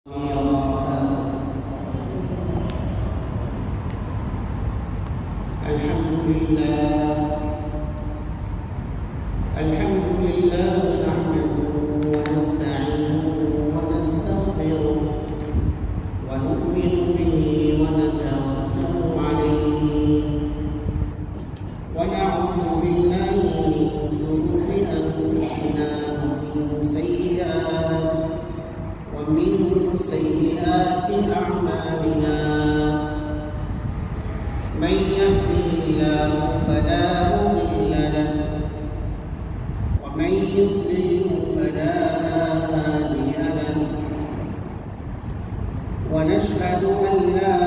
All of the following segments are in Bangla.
الحمد لله نحمده ونستعينه ونستغفره ونؤمن به ونتوكل عليه ونعوذ بالله من شرور أنفسنا ومن سيئات أعمالنا من يهده الله فلا مضل له ومن يضلل فلا هادي له ونشهد أن لا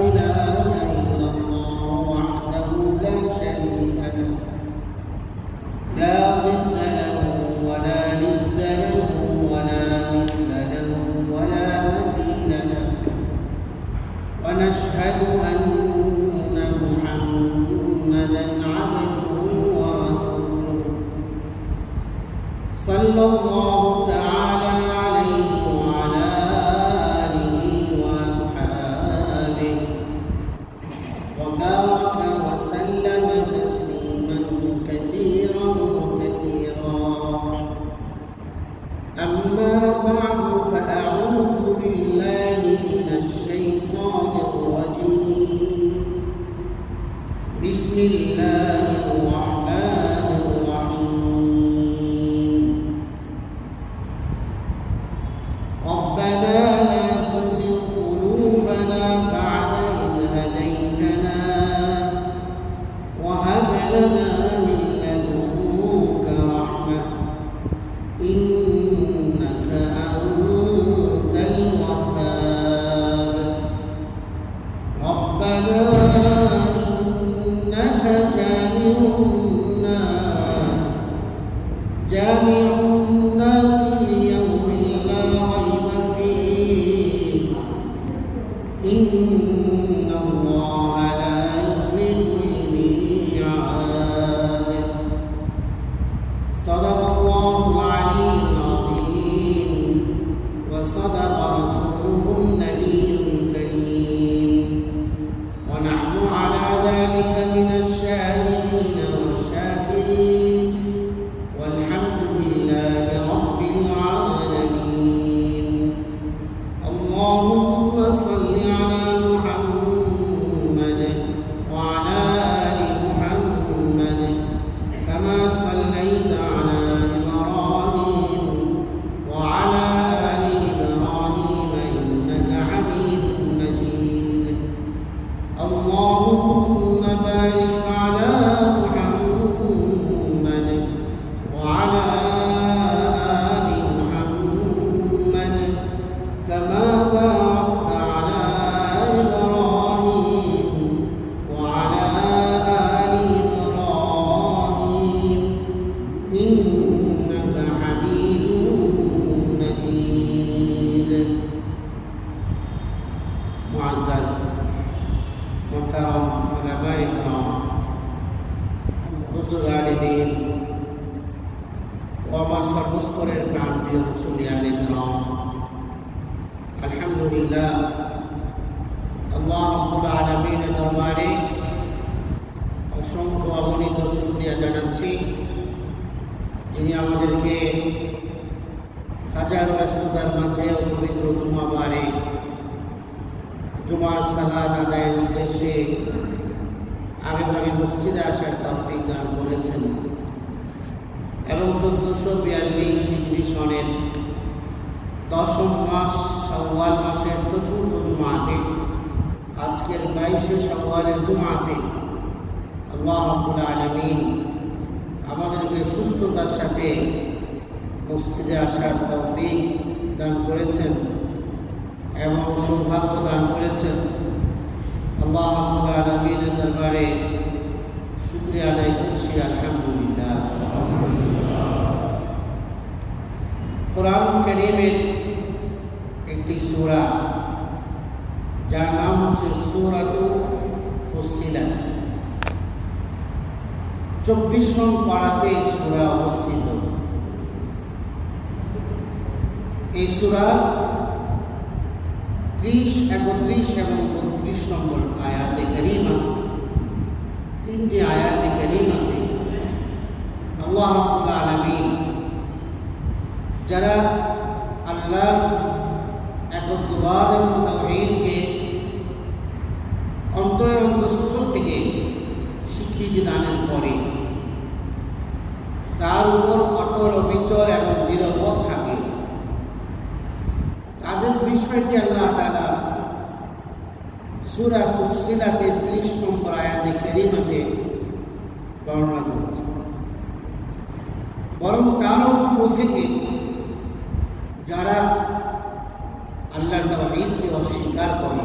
إله إلا الله وحده لا شريك له لا ضد له ولا ند له ولا مثل له ولا مثيل له ونشهد أن محمدا عبده ورسوله صلى الله تعالى عليه وعلى آله وأصحابه وبارك وسلم تسليما كثيرا أما بعد فأعوذ بالله من الشيطان الرجيم بسم الله الرحمن الرحيم ربنا لا تزغ قلوبنا بعد إذ هديتنا وهب لنا من لدنك رحمة إنك أنت الوهاب ربنا إنك جامع الناس ليوم لا ريب فيه إن الله لا يخلف الميعاد صدق الله العلي العظيم وصدق رسوله النبي الكريم ونحن على ذلك من الشاهدين والشاكرين والحمد لله رب العالمين اللهم صل على محمد وعلى آل محمد كما صليت على إبراهيم وعلى آل إبراهيم إنك حميد مجيد اللهم بارك على محمد وعلى آل محمد كما باركت على إبراهيم وعلى آل إبراهيم إنك حميد مجيد معزز محترم علماء الكرام رسول والدين وما সর্বস্তরের প্রাণপ্রিয় মুসলিয়ানে کرام আলহামদুলিল্লাহ আল্লাহ রাব্বুল আলামিনের দরবারে অসংখ্য অগণিত শুকরিয়া জানাচ্ছি যিনি আমাদেরকে হাজার ব্যস্ততার মাঝেও পবিত্র জুমাবারে জুমার সালাত আদায়ের উদ্দেশ্যে আগেভাগে মসজিদে আসার তৌফিক দান করেছেন এবং 1442 হিজরি সনের 10ম মাস শাওয়াল মাসের চতুর্থ জুমাতে আজকের 22শে শাওয়ালের জুমাতে আল্লাহ রাব্বুল আলামিন আমাদেরকে সুস্থতার সাথে মসজিদে আসার তৌফিক দান করেছেন এবং সৌভাগ্য দান করেছেন আল্লাহ রাব্বুল আলামিনের দরবারে শুকরিয়া আদায় করছি আলহামদুলিল্লাহ কোরআন কারীমের একটি সূরা যার নাম হচ্ছে সূরাতুল ফুসিলাত 24 নং পারাতে এই সূরা অবস্থিত। এই সূরা 33 নম্বর আয়াতে কারিমা, 3টি আয়াতে কারিমাতে আল্লাহ রাব্বুল আলামিন যারা আল্লাহর একত্ববাদ এবং তাওহীদকে অন্তরের অন্তঃস্থল থেকে স্বীকৃতি দানের পরে তার উপর অটল অবিচল এবং দৃঢ়পথ থাকে, তাদের বিষয়টি আল্লাহ তাআলা সূরা ফুসসিলাতের 30 নম্বর আয়াতে কারিমাতে বর্ণনা করেছেন। বরং তার উপর থেকে যারা আল্লাহর তাওহীদকে অস্বীকার করে,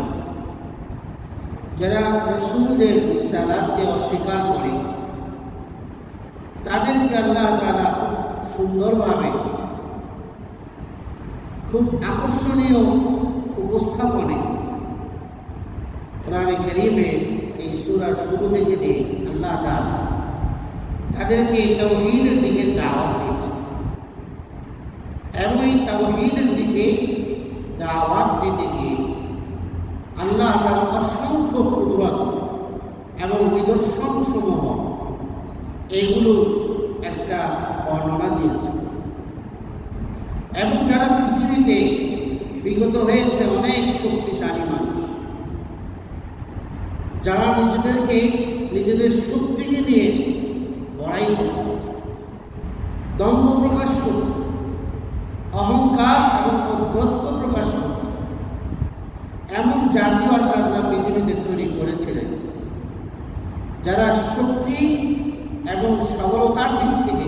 যারা রাসূলদের রিসালাতকে অস্বীকার করে, তাদেরকে আল্লাহ তাআলা সুন্দরভাবে খুব আকর্ষণীয় উপস্থাপনে কোরআনে কারীমে এই সূরার শুরু থেকে নিয়ে আল্লাহ তাআলা তাদেরকে তাওহীদের দিকে দাওয়াত দিয়েছেন এবং এই তাওহীদের দিকে দাওয়াত দিতে গিয়ে আল্লাহ তার অসংখ্য কুদরত এবং নিদর্শন সমূহ এগুলো একটা বর্ণনা দিয়েছে। এবং যারা পৃথিবীতে বিগত হয়েছে অনেক শক্তিশালী মানুষ, যারা নিজেদেরকে নিজেদের শক্তিকে নিয়ে বড়াই করত, দম্ভ প্রকাশ করত, অহংকার এবং অধ্যত্ব প্রকাশ করত, এমন জাতীয় আল্লাহ পৃথিবীতে তৈরি করেছিলেন যারা শক্তি এবং সবলতার দিক থেকে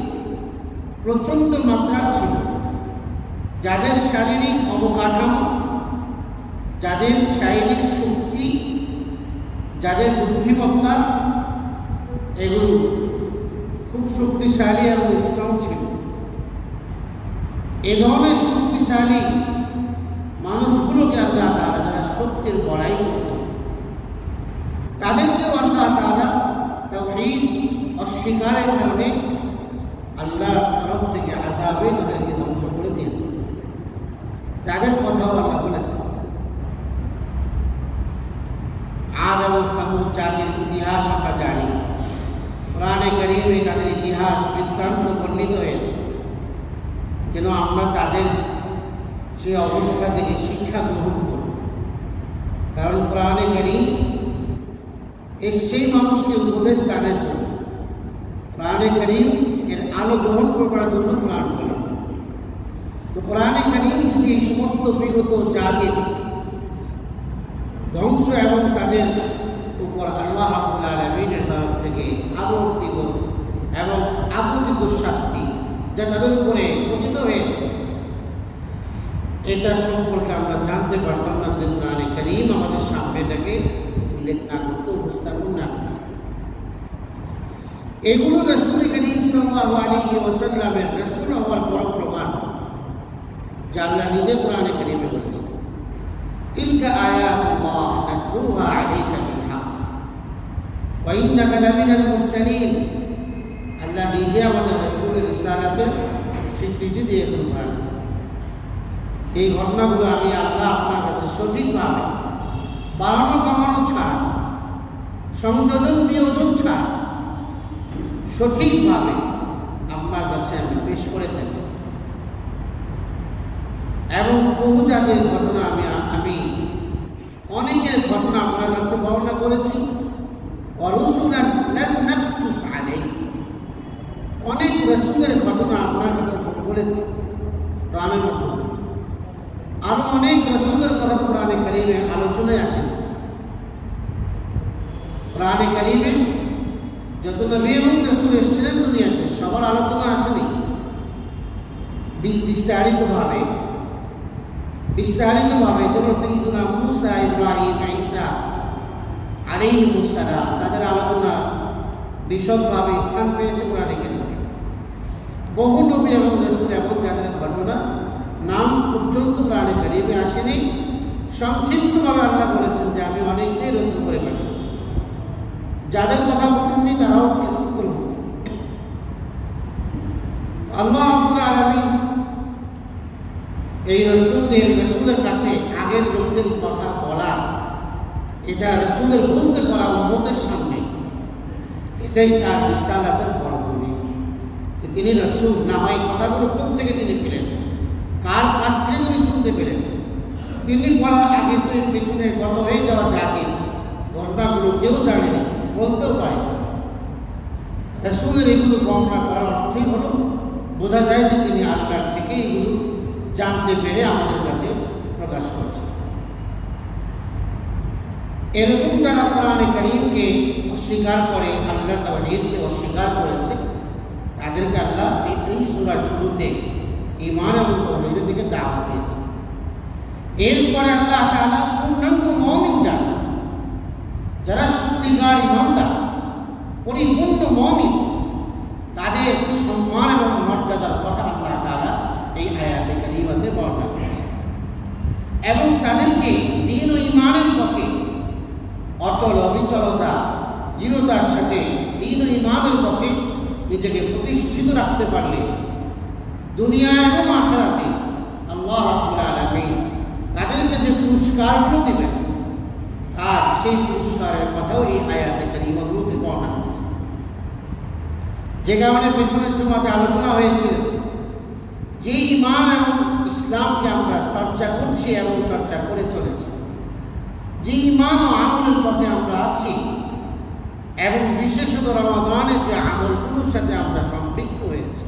প্রচন্ড মাত্রা ছিল, যাদের শারীরিক অবকাঠামো, যাদের শারীরিক শক্তি, যাদের বুদ্ধিমত্তা এগুলো খুব শক্তিশালী এবং স্ট্রং ছিল। এ ধরনের শক্তিশালী মানুষগুলোকে আল্লাহ তাআলা যারা সত্যের বড়াই করত, তাদেরকেও আল্লাহ তাআলা তাওহীদ অস্বীকারের কারণে আল্লাহর তরফ থেকে আযাবে তাদেরকে ধ্বংস করে দিয়েছে। তাদের কথাও আল্লাহ বলেছেন। আদ এবং সামুদ জাতির ইতিহাস আমরা জানি, কোরআনে কারীমে তাদের ইতিহাস বৃত্তান্ত বর্ণিত হয়েছে, যেন আমরা তাদের সেই অবস্থা থেকে শিক্ষা গ্রহণ করি। কারণ কোরআনে কারীম সেই মানুষকে উপদেশ দানের জন্য, কোরআনে কারীম এর আলো গ্রহণ করার জন্য কোরআন বলে। তো কোরআনে কারীম যদি এই সমস্ত বিগত জাতির ধ্বংস এবং তাদের উপর আল্লাহ রাব্বুল আলামিনের তরফ থেকে আবর্তিত এবং আপতিত শাস্তি যা তাদের উপরে পতিত হয়েছে, এটা সম্পর্কে আমরা জানতে পারতাম না যদি কোরআনে কারীম আমাদের সামনে এটাকে উল্লেখ না করতে, উপস্থাপন না করতে। এগুলো রাসূল কারীম সাল্লাল্লাহু আলাইহি ওয়াসাল্লামের রাসূল হওয়ার বড় প্রমাণ, যা আল্লাহ নিজে কোরআনে কারীমে বলেছেন, তিলকা আয়াতুল্লাহ নাতলুহা আলাইকা বিল হক ওয়া ইন্নাকা লামিনাল মুরসালিন। আল্লাহ নিজে আমাদের রাসূলের রিসালাতের স্বীকৃতি দিয়েছেন কোরআনে। এই ঘটনাগুলো আমি আল্লাহ আপনার কাছে সঠিকভাবে বাড়ানো কমানো ছাড়া, সংযোজন বিয়োজন ছাড়া সঠিকভাবে আপনার কাছে আমি পেশ করে থাকি। এবং বহু জাতির ঘটনা আমি অনেকের ঘটনা আপনার কাছে বর্ণনা করেছি। অনেক রাসূলের ঘটনা আপনার কাছে বলেছি কোরআনের মাধ্যমে। আরো অনেক রাসূলের কথা কোরআনে কারীমে আলোচনায় আসে। কোরআনে কারীমে যত নবী এবং রাসূল এসেছিলেন দুনিয়াতে, সবার আলোচনা আসেনি বিস্তারিতভাবে। যেমন সাইয়্যিদুনা মূসা, ইব্রাহিম, ঈসা আলাইহিমুস সালাম, তাদের আলোচনা বিশদভাবে স্থান পেয়েছে কোরআনে কারীমে। বহু নবী এবং রাসূল এবং যাদের ঘটনা নাম পর্যন্ত কোরআনে কারীমে আসেনি। সংক্ষিপ্তভাবে আল্লাহ বলেছেন যে আমি অনেককেই রাসূল করে পাঠিয়েছি, যাদের কথা বলেননি তারাও উত্তর। আল্লাহ রাব্বুল আলামিন এই রাসূলের কাছে আগের লোকদের কথা বলা, এটা রাসূলের বলতে পারা উম্মতের সামনে, এটাই তার রিসালাতের বড় দলিল। তিনি রাসূল না হয় কথাগুলো কোথা থেকে তিনি পেলেন, কার কাছ থেকে তিনি শুনতে পেলেন? তিনি বলার আগে তো এর পেছনে গত হয়ে যাওয়া জাতি ঘটনাগুলো কেউ জানেনি, বলতেও পারে না। রাসূলের এগুলো বর্ণনা করার অর্থই হলো বোঝা যায় যে তিনি আল্লাহর থেকে এগুলো জানতে পেরে আমাদের কাছে প্রকাশ করছেন। এরকম যারা কোরআনে কারীমকে অস্বীকার করে, আল্লাহর তাওহীদকে অস্বীকার করেছে, তাদেরকে আল্লাহ এই সূরার শুরুতে ঈমান এবং তাওহীদের দিকে দাওয়াত দিয়েছে। এরপরে আল্লাহ তাআলা পূর্ণাঙ্গ মুমিন যারা সত্যিকার ঈমানদার, পরিপূর্ণ মুমিন, তাদের সম্মান এবং মর্যাদার কথা আল্লাহ তাআলা এই আয়াতে কারীমাতে বর্ণনা করেছেন এবং তাদেরকে দ্বীন ও ঈমানের পথে অটল অবিচলতা দৃঢ়তার সাথে দ্বীন ও ঈমানের পথে নিজেকে প্রতিষ্ঠিত রাখতে পারলে দুনিয়া এবং আখিরাতে আল্লাহ রাব্বুল আলামিন তাদেরকে যে পুরস্কারগুলো দিবেন, তার সেই পুরস্কারের কথাও এই আয়াতে কারীমাগুলোতে বর্ণনা করেছে। যে কারণে পেছনের জুমাতে আলোচনা হয়েছিল যে ঈমান এবং ইসলামকে আমরা চর্চা করছি এবং চর্চা করে চলেছি, যে ঈমান ও আমলের পথে আমরা আছি এবং বিশেষত রমাদানের যে আমলগুলোর সাথে আমরা সম্পৃক্ত হয়েছি,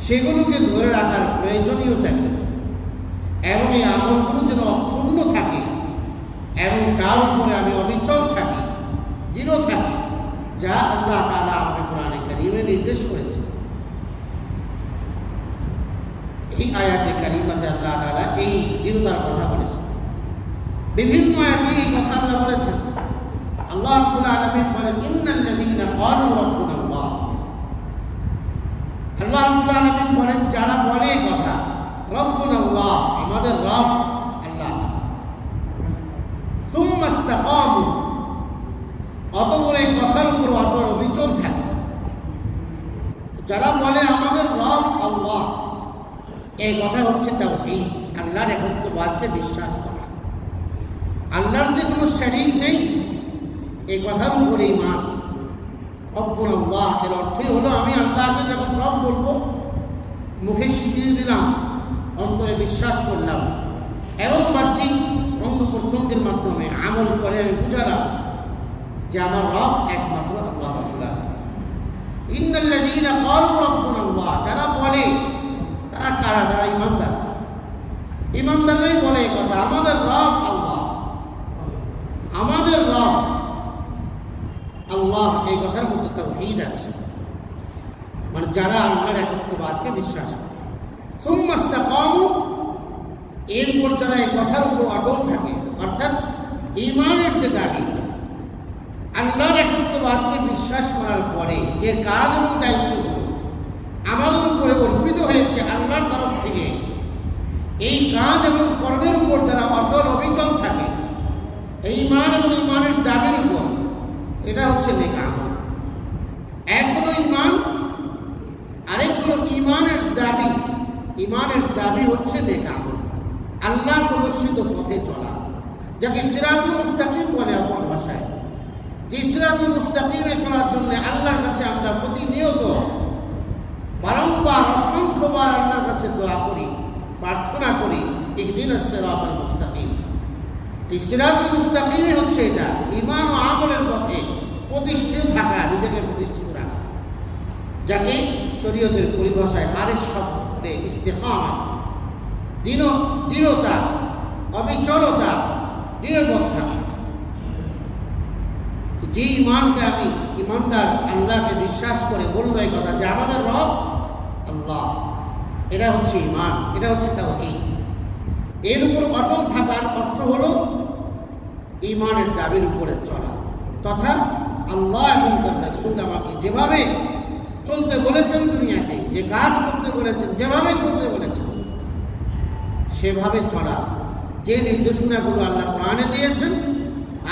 সেগুলোকে ধরে রাখার প্রয়োজনীয়তা এবং এই আমলগুলো যেন অক্ষুণ্ণ থাকে এবং তার উপরে আমি অবিচল থাকি, দৃঢ় থাকি, যা আল্লাহ তাআলা আমাকে কোরআনে কারীমে নির্দেশ করেছে। এই আয়াতে কারীমাতে আল্লাহ তাআলা এই দৃঢ়তার কথা বলেছেন। বিভিন্ন আয়াতে এই কথা আল্লাহ বলেছেন। আল্লাহ রাব্বুল আলামিন বলেন, ইন্নাল্লাযীনা ক্বালু রাব্বুনা আল্লাহ। আল্লাহ রাব্বুল আলামিন বলেন, যারা বলে কথা রব্বুনা আল্লাহ, আমাদের রব আল্লাহ, সুম্মা ইসতাকামু, অতঃপর এই কথার উপর অটল অবিচল থাকে। যারা বলে আমাদের রব আল্লাহ, এই কথা হচ্ছে তাওহীদ, আল্লাহর একত্ববাদকে বিশ্বাস করা, আল্লাহর যে কোনো শরীক নেই, এই কথার উপরে ঈমান। রব্বুনা আল্লাহ এর অর্থই হলো আমি আল্লাহকে যখন রব বলবো, মুখে স্বীকৃতি দিলাম, অন্তরে বিশ্বাস করলাম এবং বাহ্যিক অঙ্গ প্রত্যঙ্গের মাধ্যমে আমল করে আমি বুঝালাম যে আমার রব একমাত্র আল্লাহ রাব্বুল আলামিন। ইন্নাল্লাযীনা ক্বালু রাব্বুনা আল্লাহ, যারা বলে, তারা কারা? তারা ঈমানদার। ঈমানদাররাই বলে এই কথা, আমাদের রব আল্লাহ, আমাদের রব আল্লাহ। এই কথার মধ্যে তাওহীদ আছে, মানে যারা আল্লাহর একত্ববাদকে বিশ্বাস করে। সুম্মা ইসতাকামু, এরপর যারা এই কথার উপর অটল থাকে, অর্থাৎ ঈমানের যে দাবি, আল্লাহর একত্ববাদকে বিশ্বাস করার পরে যে কাজ এবং দায়িত্বগুলো আমাদের উপরে অর্পিত হয়েছে আল্লাহর তরফ থেকে, এই কাজ এবং কর্মের উপর যারা অটল অবিচল থাকে, এই ঈমান এবং ঈমানের দাবির উপর, এটা হচ্ছে নেক আমল। এক হলো ঈমান, আরেক হলো ঈমানের দাবি। ঈমানের দাবি হচ্ছে নেক আমল, আল্লাহ প্রদর্শিত পথে চলা, যাকে সিরাতুল মুস্তাকিম বলে অপর ভাষায়। যে সিরাতুল মুস্তাকিমে চলার জন্য আল্লাহর কাছে আমরা প্রতিনিয়ত বারংবার অসংখ্যবার আল্লাহর কাছে দোয়া করি, প্রার্থনা করি, ইহদিনাস সিরাতাল মুস্তাকিম। এই সিরাতুল মুস্তাকিমই হচ্ছে এটা, ঈমান ও আমলের পথে প্রতিষ্ঠিত থাকা, নিজেকে প্রতিষ্ঠিত রাখা, যাকে শরীয়তের পরিভাষায় আরেক শব্দে ইস্তেকামাত, দৃঢ়তা, অবিচলতা, নিরাপদ থাকা। যে ঈমানকে আমি ঈমানদার আল্লাহকে বিশ্বাস করে বলবো এই কথা যে আমাদের রব আল্লাহ, এটা হচ্ছে ঈমান, এটা হচ্ছে তাওহীদ। এর উপর অটল থাকার অর্থ হলো ঈমানের দাবির উপরে চলা, তথা আল্লাহ এবং তার রাসূল আমাকে যেভাবে চলতে বলেছেন, দুনিয়াতে যে কাজ করতে বলেছেন, যেভাবে চলতে বলেছেন, সেভাবে চলা। যে নির্দেশনাগুলো আল্লাহ কোরআনে দিয়েছেন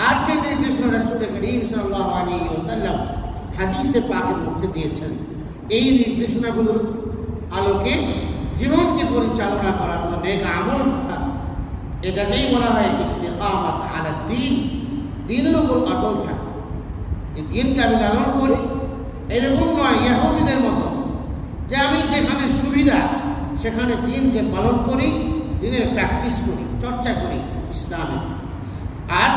আর যে নির্দেশনা রাসূল করিম সাল্লাল্লাহু আলাইহি ওয়াসাল্লাম হাদিসে পাকের মধ্যে দিয়েছেন, এই নির্দেশনাগুলোর আলোকে জীবনকে পরিচালনা করার জন্য নেক আমল করা, এটাকেই বলা হয় ইস্তিকামাত আলা দ্বীন, দিনের উপর অটল থাকা। এই দিনকে আমি লালন করি, এরকম নয় ইহুদিদের মতো যে আমি যেখানে সুবিধা সেখানে দিনকে পালন করি, দিনের প্র্যাকটিস করি, চর্চা করি ইসলামে। আর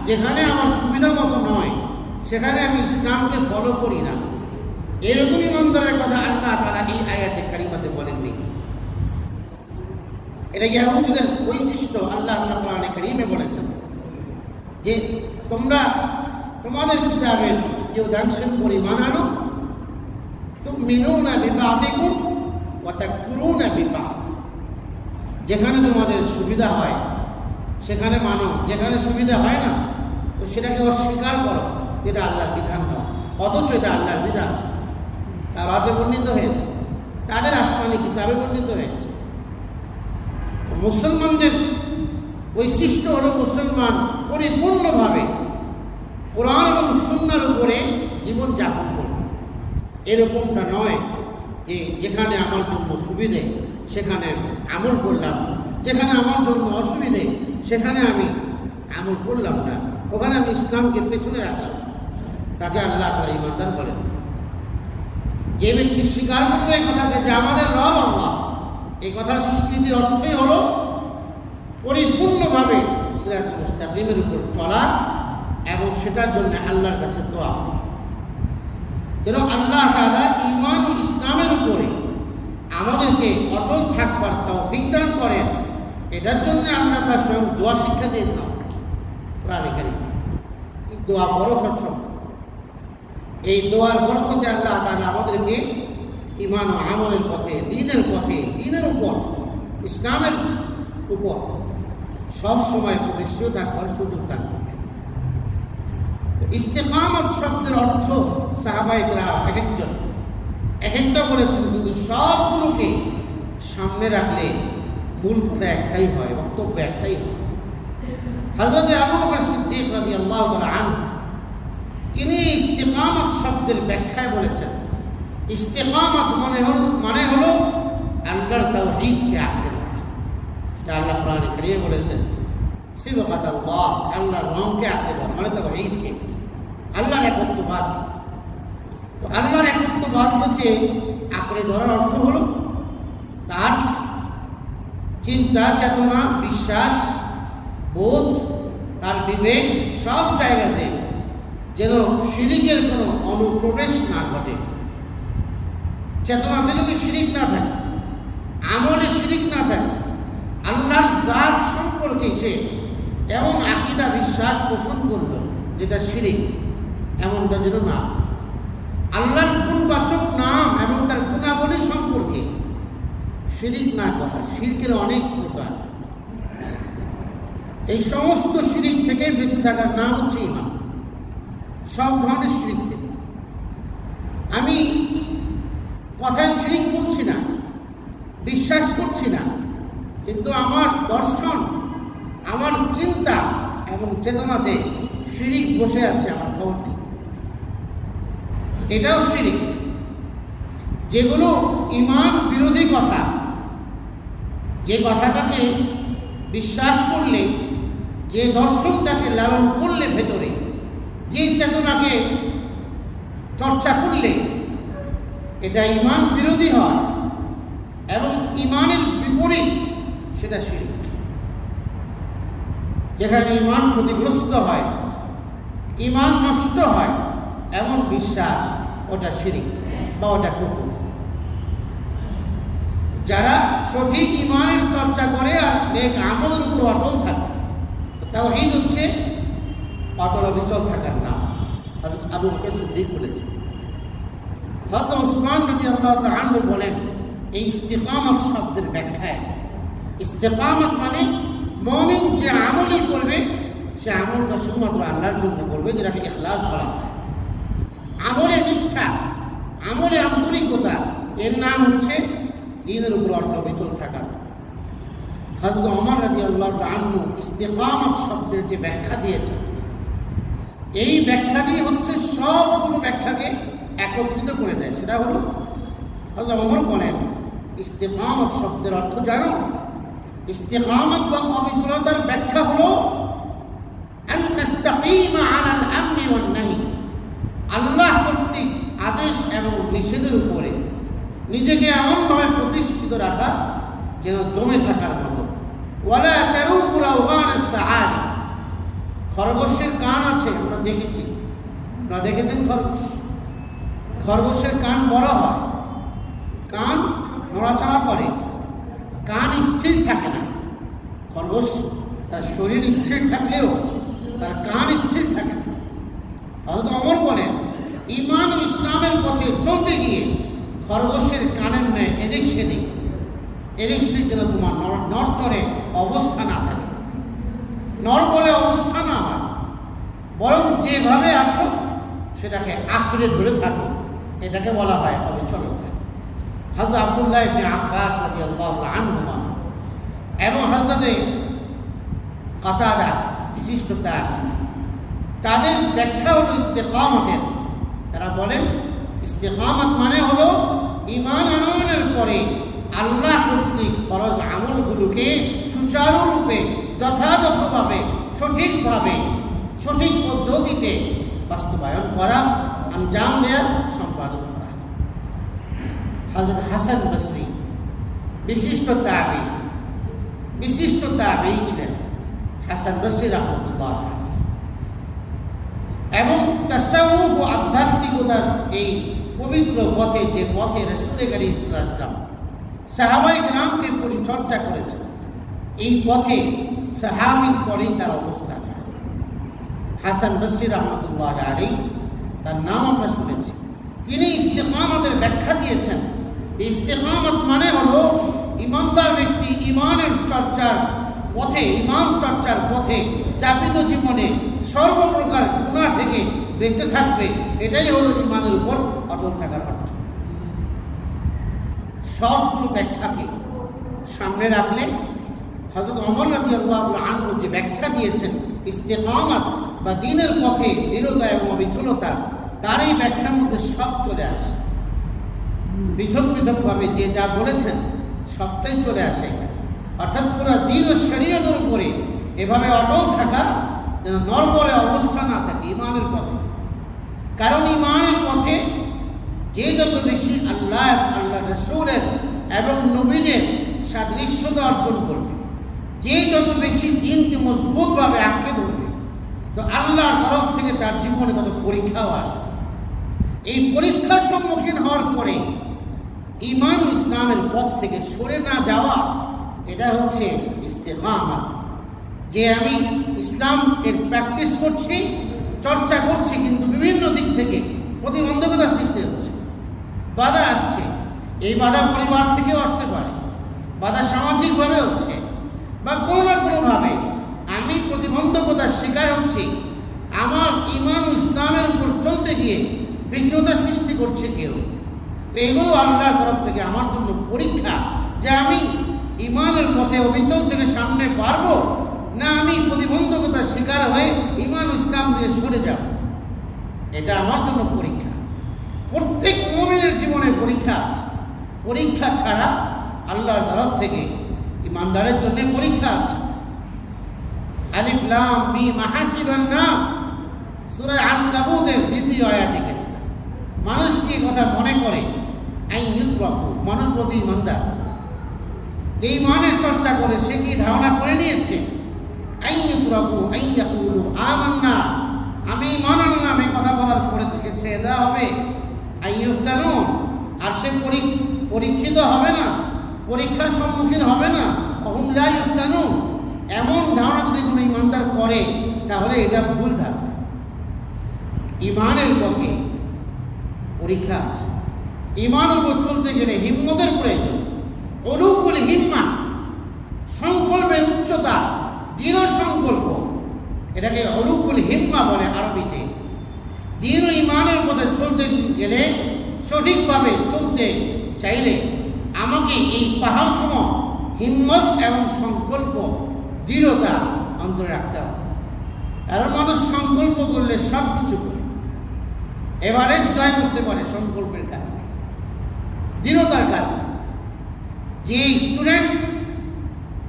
যেখানে আমার সুবিধা মতো নয় সেখানে আমি ইসলামকে ফলো করি না। এরকম ইমানদারের কথা আল্লাহ তাআলা এই আয়াতে কারিমাতে বলেননি। এটা ইহুদিদের বৈশিষ্ট্য। আল্লাহ তাআলা কোরআনে কারিমে বলেছেন যে তোমরা তোমাদের কিতাবের যে অংশের পরিমাণ আনো, তুমিনুনা বিবাদিকুম ওয়া তাকফুরুনা বিবাদ। যেখানে তোমাদের সুবিধা হয় সেখানে মানো, যেখানে সুবিধা হয় না তো সেটাকে অস্বীকার করো, এটা আল্লাহর বিধান নয়। অথচ এটা আল্লাহর বিধান, তাওরাতে বর্ণিত হয়েছে, তাদের আসমানি কিতাবে বর্ণিত হয়েছে। মুসলমানদের বৈশিষ্ট্য হলো মুসলমান পরিপূর্ণভাবে কোরআন এবং সুন্নাহর উপরে জীবন যাপন করবে। এরকমটা নয় যে যেখানে আমার জন্য সুবিধে সেখানে আমল করলাম, যেখানে আমার জন্য অসুবিধে সেখানে আমি আমল করলাম না, ওখানে আমি ইসলামকে পেছনে রাখলাম। তাকে আল্লাহ তাআলা ঈমানদার বলেন। যে ব্যক্তি স্বীকার করবে এই কথাকে যে আমাদের রব আল্লাহ, এই কথার স্বীকৃতির অর্থই হলো পরিপূর্ণভাবে সিরাতুল মুস্তাকিমের উপর চলা এবং সেটার জন্য আল্লাহর কাছে দোয়া। যেন আল্লাহ তাআলা ঈমান ও ইসলামের উপরে আমাদেরকে অটল থাকবার তৌফিক দান করেন, এটার জন্য আল্লাহ তাআলা স্বয়ং দোয়া শিক্ষা দিয়েছেন কোরআনে কারীমে। এই দোয়া বড় সবসময়। এই দোয়ার বরকতে আল্লাহ তাআলা আমাদেরকে ঈমান ও আমলের পথে, দ্বীনের উপর, ইসলামের উপর সব সময় প্রতিষ্ঠিত থাকার সুযোগ দান করবেন। ইস্তেকামত শব্দের অর্থ সাহাবায়ে কেরাম এক একটা বলেছেন, কিন্তু সবগুলোকে সামনে রাখলে মূল কথা একটাই হয়, বক্তব্য একটাই হয়। হযরত আবু বকর সিদ্দিক রাদিয়াল্লাহু তাআলা আনহু তিনি ইস্তেকামত শব্দের ব্যাখ্যায় বলেছেন, ইস্তেকামত মানে হলো আল্লাহর তাওহীদকে আঁকড়ে ধরা। সেটা আল্লাহ কোরআনে কারীমে বলেছেন, সিবগাতাল্লাহ, আল্লাহর রংকে আঁকড়ে ধরা মানে তাওহীদকে, আল্লাহর একত্ববাদ। তো আল্লাহর একত্ববাদকে আঁকড়ে ধরার অর্থ হলো তার চিন্তা, চেতনা, বিশ্বাস, বোধ, তার বিবেক সব জায়গাতে যেন শিরিকের কোনো অনুপ্রবেশ না ঘটে। চেতনাতে যদি শিরিক না থাকে, আমলে শিরিক না থাকে, আল্লাহর জাত সম্পর্কে সে এমন আকীদা বিশ্বাস পোষণ করলো যেটা শিরিক, এমনটা যেন না। আল্লাহর গুণবাচক নাম এবং তার গুণাবলী সম্পর্কে শিরিক না করা। শিরকের অনেক প্রকার, এই সমস্ত শিরিক থেকে বেঁচে থাকার নাম হচ্ছে ঈমান। সব ধরনের শিরিক থেকে। আমি কথায় শিরিক বলছি না, বিশ্বাস করছি না, কিন্তু আমার দর্শন, আমার চিন্তা এবং চেতনাতে শিরিক বসে আছে, আমার খবর নেই, এটাও শিরিক। যেগুলো ঈমান বিরোধী কথা, যে কথাটাকে বিশ্বাস করলে, যে দর্শনটাকে লালন করলে ভেতরে, যে চেতনাকে চর্চা করলে এটা ঈমান বিরোধী হয় এবং ঈমানের বিপরীত, সেটা শিরক। যেখানে ঈমান ক্ষতিগ্রস্ত হয়, ঈমান নষ্ট হয় এমন বিশ্বাস, ওটা শিরক বা ওটা কুফর। যারা সঠিক ঈমানের চর্চা করে আর নেক আমলের উপর অটল থাকে, তাওহীদ হচ্ছে অটল অবিচল থাকার নাম। হযরত আবু বকর সিদ্দিক বলেছেন। হযরত ওসমান রাদিয়াল্লাহু তাআলা আনহু বলেন, এই ইস্তিকামত শব্দের ব্যাখ্যায়, ইস্তিকামত মানে মুমিন যে আমলই করবে সে আমলটা শুধুমাত্র আল্লাহর জন্য করবে, যেটাকে ইখলাস বলা হয়। আমলে নিষ্ঠা, আমলে আন্তরিকতা, এর নাম হচ্ছে দ্বীনের উপর অটল অবিচল থাকা। হযরত ওমর রাদিয়াল্লাহু তাআলা আনহু ইস্তিকামত শব্দের যে ব্যাখ্যা দিয়েছেন, এই ব্যাখ্যাটি হচ্ছে সবগুলো ব্যাখ্যাকে একত্রিত করে দেয়। সেটা হলো হযরত ওমর বলেন, ইস্তিকামত শব্দের অর্থ জানো? ইস্তিকামত বা অবিচলতার ব্যাখ্যা হলো আন নাস্তাকিমা নিজেকে এমনভাবে প্রতিষ্ঠিত রাখা যেন জমে থাকার মতো। ওয়ালা তারুকু রাওগানাস সাআদ, খরগোশের কান আছে, আমরা দেখেছি, আপনারা দেখেছেন খরগোশের কান বড় হয়, কান নড়াচড়া করে, কান স্থির থাকে না। খরগোশ তার শরীর স্থির থাকলেও তার কান স্থির থাকে না। হযরত ওমর বলেন, ঈমান ও ইসলামের পথে চলতে গিয়ে খরগোশের কানের ন্যায় এদিক সেদিক যেন তোমার নড়চড়ে অবস্থা না থাকে, নড়বড়ে অবস্থা না হয়, বরং যেভাবে আছো সেটাকে আঁকড়ে ধরে থাকো, এটাকে বলা হয় অবিচলতা। হযরত আব্দুল্লাহ ইবনে আব্বাস রাদিয়াল্লাহু আনহুমা এবং হযরত কাতাদা বিশিষ্ট তাদের ব্যাখ্যা হলো ইস্তেকামতের। তারা বলেন ইস্তেকামত মানে হলো ঈমান আনয়নের পরে আল্লাহ কর্তৃক ফরজ আমলগুলোকে সুচারুরূপে যথাযথভাবে সঠিকভাবে সঠিক পদ্ধতিতে বাস্তবায়ন করা, আঞ্জাম দেয়া, সম্পাদন করা। হযরত হাসান বসরি বিশিষ্ট তাবেঈ ছিলেন, হাসান বসরি রাহমাতুল্লাহ, এবং তাসাউফ ও আধ্যাত্মিকতার এই পবিত্র পথে, যে পথে রাসূল কারীম সাল্লাল্লাহু আলাইহি ওয়াসাল্লাম সাহাবায়ে কেরামকে পরিচর্যা করেছেন, এই পথে সাহাবীর পরেই তার অবস্থান। হাসান বসরি রাহমাতুল্লাহ আলাইহি, তার নাম আমরা শুনেছি। তিনি ইস্তেকামতের ব্যাখ্যা দিয়েছেন। ইস্তেকামত মানে হলো ইমানদার ব্যক্তি ঈমানের চর্চার পথে, ঈমান চর্চার পথে যাপিত জীবনে সর্বপ্রকার গুনাহ থেকে বেঁচে থাকবে। এটাই হলো ঈমানের উপর অটল থাকার অর্থ। সবগুলো ব্যাখ্যাকে সামনে রাখলে হযরত ওমর রাদিয়াল্লাহু আনহু যে ব্যাখ্যা দিয়েছেন ইস্তেকামত বা দ্বীনের পথে দৃঢ়তা এবং অবিচলতা, তার এই ব্যাখ্যার মধ্যে সব চলে আসে। পৃথক পৃথকভাবে যে যা বলেছেন সবটাই চলে আসে। অর্থাৎ পুরো দ্বীন ও শরীয়তের উপরে এভাবে অটল থাকা, যেন নড়বড়ে অবস্থা না থাকে ঈমানের পথে। কারণ ঈমানের পথে যে যত বেশি আল্লাহ রাসূলের এবং নবীদের সাদৃশ্যতা অর্জন করবে, যে যত বেশি দ্বীনকে মজবুতভাবে আঁকড়ে ধরবে, তো আল্লাহর তরফ থেকে তার জীবনে তত পরীক্ষাও আসবে। এই পরীক্ষার সম্মুখীন হওয়ার পরে ঈমান ইসলামের পথ থেকে সরে না যাওয়া, এটা হচ্ছে ইস্তেকামত। যে আমি ইসলাম এর প্র্যাকটিস করছি, চর্চা করছি, কিন্তু বিভিন্ন দিক থেকে প্রতিবন্ধকতার সৃষ্টি হচ্ছে, বাধা আসছে। এই বাধা পরিবার থেকেও আসতে পারে, বাধা সামাজিকভাবে হচ্ছে, বা কোনো না কোনোভাবে আমি প্রতিবন্ধকতার শিকার হচ্ছি। আমার ঈমান ইসলামের উপর চলতে গিয়ে বিঘ্নতার সৃষ্টি করছে কেউ। তো এগুলো আল্লাহর তরফ থেকে আমার জন্য পরীক্ষা, যে আমি ঈমানের পথে অবিচল থেকে সামনে পারবো, না আমি প্রতিবন্ধকতার শিকার হয়ে ঈমান ইসলাম দিয়ে সরে যাব। এটা আমার জন্য পরীক্ষা। প্রত্যেক মুমিনের জীবনে পরীক্ষা আছে। পরীক্ষা ছাড়া আল্লাহর তরফ থেকে ঈমানদারের জন্য পরীক্ষা আছে। আলিফ লাম মিম হাসিবান নাস, সূরা আনকাবুতের দ্বিতীয় আয়াতে মানুষ কি কথা মনে করে, মানুষ বলতে ঈমানদার, যে ঈমানের চর্চা করে সে কি ধারণা করে নিয়েছে আমান্না, আমি ঈমান আনলাম, এই কথা বলার পরে থেকে ছেড়ে দেওয়া হবে। আর সে পরীক্ষিত হবে না, পরীক্ষার সম্মুখীন হবে না। হুম লা ইফতানুন, এমন ধারণা যদি কোনো ঈমানদার করে, তাহলে এটা ভুল ধারণা। ঈমানের পথে পরীক্ষা আছে। ঈমানের উপর চলতে গেলে হিম্মতের প্রয়োজন, উলুকুল হিম্মা, সংকল্পের উচ্চতা, দৃঢ় সংকল্প, এটাকে উলুকুল হিম্মা বলে আরবিতে। দৃঢ় ঈমানের পথে চলতে গেলে, সঠিকভাবে চলতে চাইলে আমাকে এই পাহাড় সম হিম্মত এবং সংকল্প, দৃঢ়তা অন্তরে রাখতে হবে। কারণ মানুষ সংকল্প করলে সব কিছু করে, এভারেস্ট জয় করতে পারে সংকল্পের কারণে, দৃঢ়তার কারণে। যে স্টুডেন্ট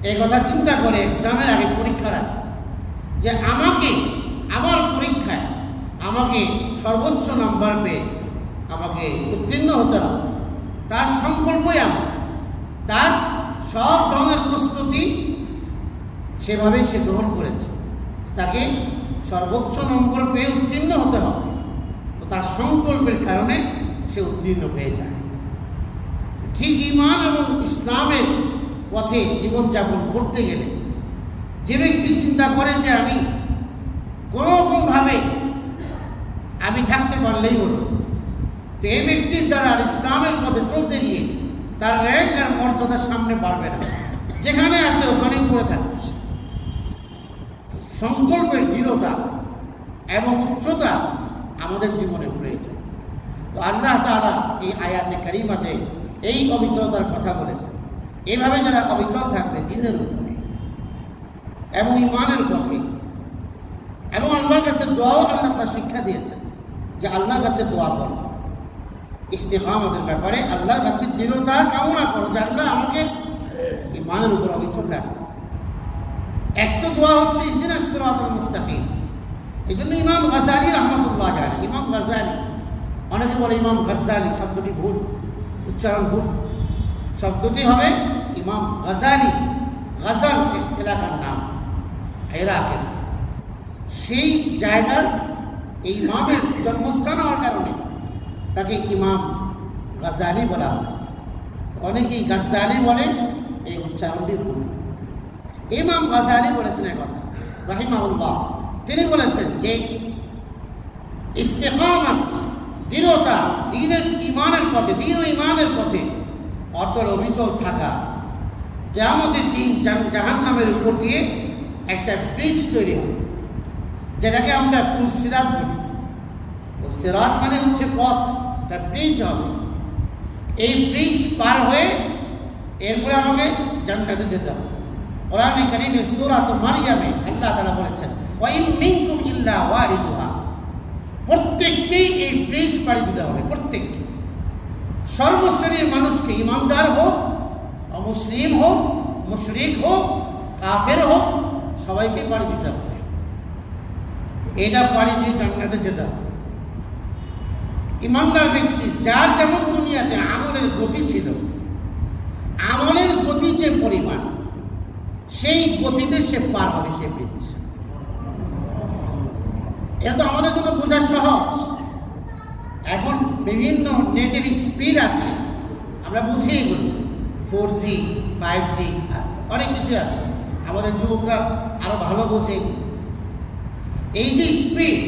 এই কথা চিন্তা করে এক্সামের আগে, পরীক্ষার আগে, যে আমাকে আমার পরীক্ষায় আমাকে সর্বোচ্চ নাম্বার পেয়ে আমাকে উত্তীর্ণ হতে হবে, তার সংকল্পই এমন, তার সব ধরনের প্রস্তুতি সেভাবেই সে গ্রহণ করেছে। তাকে সর্বোচ্চ নম্বর পেয়ে উত্তীর্ণ হতে হবে, তো তার সংকল্পের কারণে সে উত্তীর্ণ হয়ে যায়। ঠিক ঈমান এবং ইসলামের পথে জীবনযাপন করতে গেলে যে ব্যক্তি চিন্তা করে যে আমি কোনোরকমভাবে আমি থাকতে পারলেই হলো, তো এই ব্যক্তির দ্বারা ইসলামের পথে চলতে গিয়ে তার র্যাঙ্ক আর মর্যাদার সামনে বাড়বে না, যেখানে আছে ওখানেই পড়ে থাকবে। সংকল্পের দৃঢ়তা এবং উচ্চতা আমাদের জীবনে প্রয়োজন। তো আল্লাহ তাআলা এই আয়াতে কারিমাতে এই অবিচলতার কথা বলেছে। এইভাবে যারা অবিচল থাকবে দ্বীনের উপরে এবং ঈমানের পথে, এবং আল্লাহর কাছে দোয়াও আল্লাহ তাআলা শিক্ষা দিয়েছেন যে আল্লাহর কাছে দোয়া করো, ইস্তিকামতের ব্যাপারে আল্লাহর কাছে দৃঢ়তা কামনা করো যে আল্লাহ আমাকে ঈমানের উপর অবিচল রাখো। একটা দোয়া হচ্ছে ইহদিনাস সিরাতাল মুস্তাকিম। এই জন্য ইমাম গাজ্জালী রাহমাতুল্লাহ আলাইহি, ইমাম গাজ্জালী, অনেকে বলে ইমাম গাজ্জালী, শব্দটি ভুল, উচ্চারণ ভুল, শব্দটি হবে ইমাম গাজ্জালী। গাজাল এক এলাকার নাম ইরাকের, সেই জায়গার এই ইমামের জন্মস্থান হওয়ার কারণে তাকে ইমাম গাজ্জালী বলা হয়। অনেকেই গাজ্জালী বলে, এই উচ্চারণটি ভুল। ইমাম গাজ্জালী বলেছেন এক কথা রাহিমাহুল্লাহ, তিনি বলেছেন যে ইস্তিকামত, দৃঢ়তা, দ্বীনের ঈমানের পথে, দ্বীন ও ঈমানের পথে অটল অবিচল থাকা, কিয়ামতের দিন জাহান্নামের উপর দিয়ে একটা ব্রিজ তৈরি হবে, যেটাকে আমরা পুল সিরাত বলি। সিরাত মানে হচ্ছে পথ, একটা ব্রিজ হবে। এই ব্রিজ পার হয়ে এরপরে আমাকে জান্নাতে যেতে হবে। কোরআনে কারীমে সূরাত মারইয়ামে আল্লাহ তাআলা বলেছেন, ওয়া ইন মিনকুম ইল্লা ওয়ারিদুহা, প্রত্যেককেই এই ব্রিজ পাড়ি দিতে হবে, প্রত্যেককে। সর্বশ্রেণীর মানুষকে, ঈমানদার হোক, অমুসলিম হোক, মুশরিক হোক, কাফের হোক, সবাইকে পাড়ি দিতে হবে। এটা পাড়ি দিয়ে জান্নাতে যেতে হবে। ঈমানদার ব্যক্তি, যার যেমন দুনিয়াতে আমলের গতি ছিল, আমলের গতি যে পরিমাণ, সেই গতিতে সে পার হবে সে ব্রিজ। এটা তো আমাদের জন্য বোঝা সহজ। এখন বিভিন্ন নেটের স্পিড আছে, আমরা বুঝি এগুলো, 4G 5G অনেক কিছু আছে, আমাদের যুবকরা আরো ভালো বোঝে। এই যে স্পিড,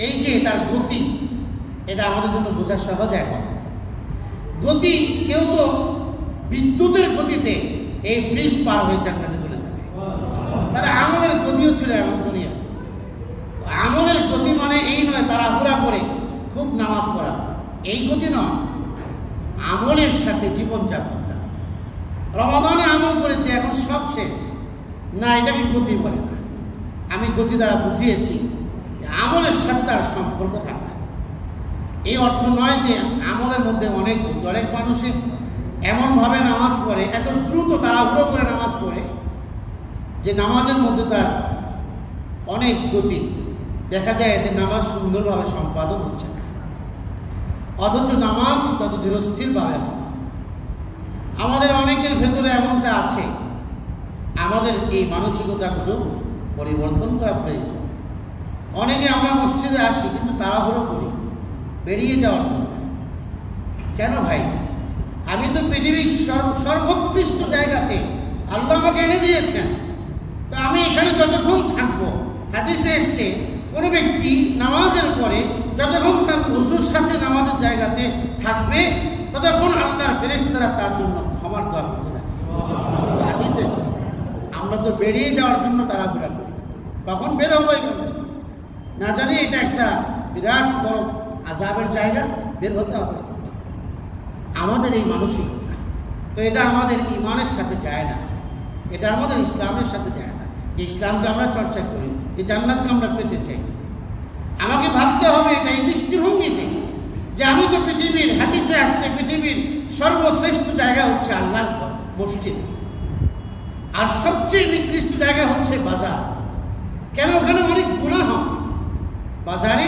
এই যে তার গতি, এটা আমাদের জন্য বোঝা সহজ। এখন গতি, কেউ তো বিদ্যুতের গতিতে এই ব্রিজ পার হয়ে জান্নাতে চলে যাবে, তার আমলের গতিও ছিল এমন দুনিয়া। আমলের গতি মানে এই নয় তারা হুড়া করে খুব নামাজ পড়া, এই গতি নয়। আমলের সাথে জীবনযাপনটা, রমাদানে আমল করেছে এখন সব শেষ, না, এটাকে গতি বলে না। আমি গতি দ্বারা বুঝিয়েছি আমলের সাথে তার সম্পর্ক থাকা। এই অর্থ নয় যে আমলের মধ্যে অনেক গতি। অনেক মানুষের এমনভাবে নামাজ পড়ে, এত দ্রুত তাড়াহুড়ো করে নামাজ পড়ে যে নামাজের মধ্যে তার অনেক গতি, দেখা যায় এতে নামাজ সুন্দরভাবে সম্পাদন হচ্ছে না, অথচ নামাজ তত ধীরস্থিরভাবে হয়। আমাদের অনেকের ভেতরে এমনটা আছে, আমাদের এই মানসিকতাগুলো পরিবর্তন করা প্রয়োজন। অনেকে আমরা মসজিদে আসি কিন্তু তাড়াহুড়ো করি বেরিয়ে যাওয়ার জন্য। কেন ভাই? আমি তো পৃথিবীর সর্বোৎকৃষ্ট জায়গাতে আল্লাহ আমাকে এনে দিয়েছেন, তো আমি এখানে যতক্ষণ থাকবো, হাদিসে এসছে কোনো ব্যক্তি নামাজের পরে যতক্ষণ তার ওযুর সাথে নামাজের জায়গাতে থাকবে ততক্ষণ আল্লাহর ফেরেশতারা তার জন্য ক্ষমার দোয়া করতে থাকে। হাদিসে আমরা তো বেরিয়ে যাওয়ার জন্য তাড়াহুড়া করি, কখন বের হবো এখান থেকে, না জানি এটা একটা বিরাট বড় আযাবের জায়গা, বের হতে হবে। আমাদের এই মানসিকতা, তো এটা আমাদের ঈমানের সাথে যায় না, এটা আমাদের ইসলামের সাথে যায় না। যে ইসলামকে আমরা চর্চা করি, যে জান্নাতকে আমরা পেতে চাই, আমাকে ভাবতে হবে এটা এই দৃষ্টিভঙ্গিতে যে আমি তো পৃথিবীর, হাদিসে আসছে পৃথিবীর সর্বশ্রেষ্ঠ জায়গা হচ্ছে আল্লাহর ঘর, মসজিদ, আর সবচেয়ে নিকৃষ্ট জায়গা হচ্ছে বাজার। কেন? ওখানে অনেক গুনাহ হয়। বাজারে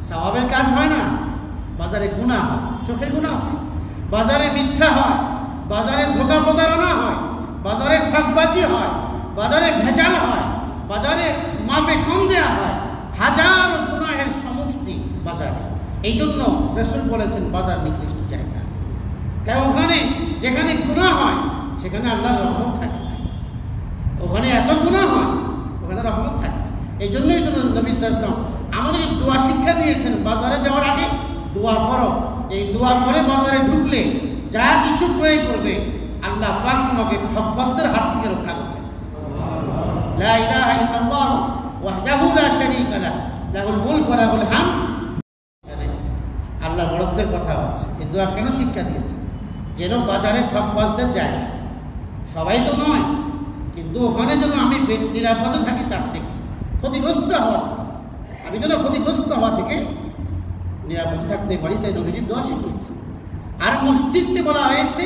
সওয়াবের কাজ হয় না, বাজারে গুনাহ হয়, চোখের গুনাহ হয়। বাজারে মিথ্যা হয়, বাজারে ধোঁকা প্রতারণা হয়, বাজারে ঠকবাজি হয়, বাজারে ভেজাল হয়, বাজারে মাপে কম দেওয়া হয়, হাজার গুনাহের সমষ্টি বাজারে। এই জন্য রাসূল বলেছেন বাজার নিকৃষ্ট জায়গা। কারণ ওখানে যেখানে গুনাহ হয় সেখানে আল্লাহর রহমত থাকে না। ওখানে এত গুনাহ হয়, ওখানে রহমত থাকে। এই জন্যই তো নবী সাল্লাল্লাহু আলাইহি ওয়াসাল্লাম আমাদের দোয়া শিক্ষা দিয়েছেন, বাজারে যাওয়ার আগে দোয়া করো। এই দোয়া করে বাজারে ঢুকলে যা কিছু ক্রয় করবে আল্লাহ পাক তোমাকে ঠকবাজদের হাত থেকে রক্ষা করবে। লা ইলাহা ইল্লাল্লাহ ওয়াহদাহু লা শারীকা লাহু লাহুল মুলকু ওয়া লাহুল হামদ। আল্লাহ বড়ত্বের কথা আছে। এই দোয়া কেন শিক্ষা দিয়েছে? যেন বাজারে ঠকবাজদের জায়গা, সবাই তো নয়, কিন্তু ওখানে যেন আমি নিরাপদে থাকি, তার থেকে ক্ষতিগ্রস্ত হওয়া, আমি যেন ক্ষতিগ্রস্ত হওয়া থেকে নিরাপদে থাকতে পারি, তাই নবীজি দোয়া শিখিয়েছে। আর মসজিদকে বলা হয়েছে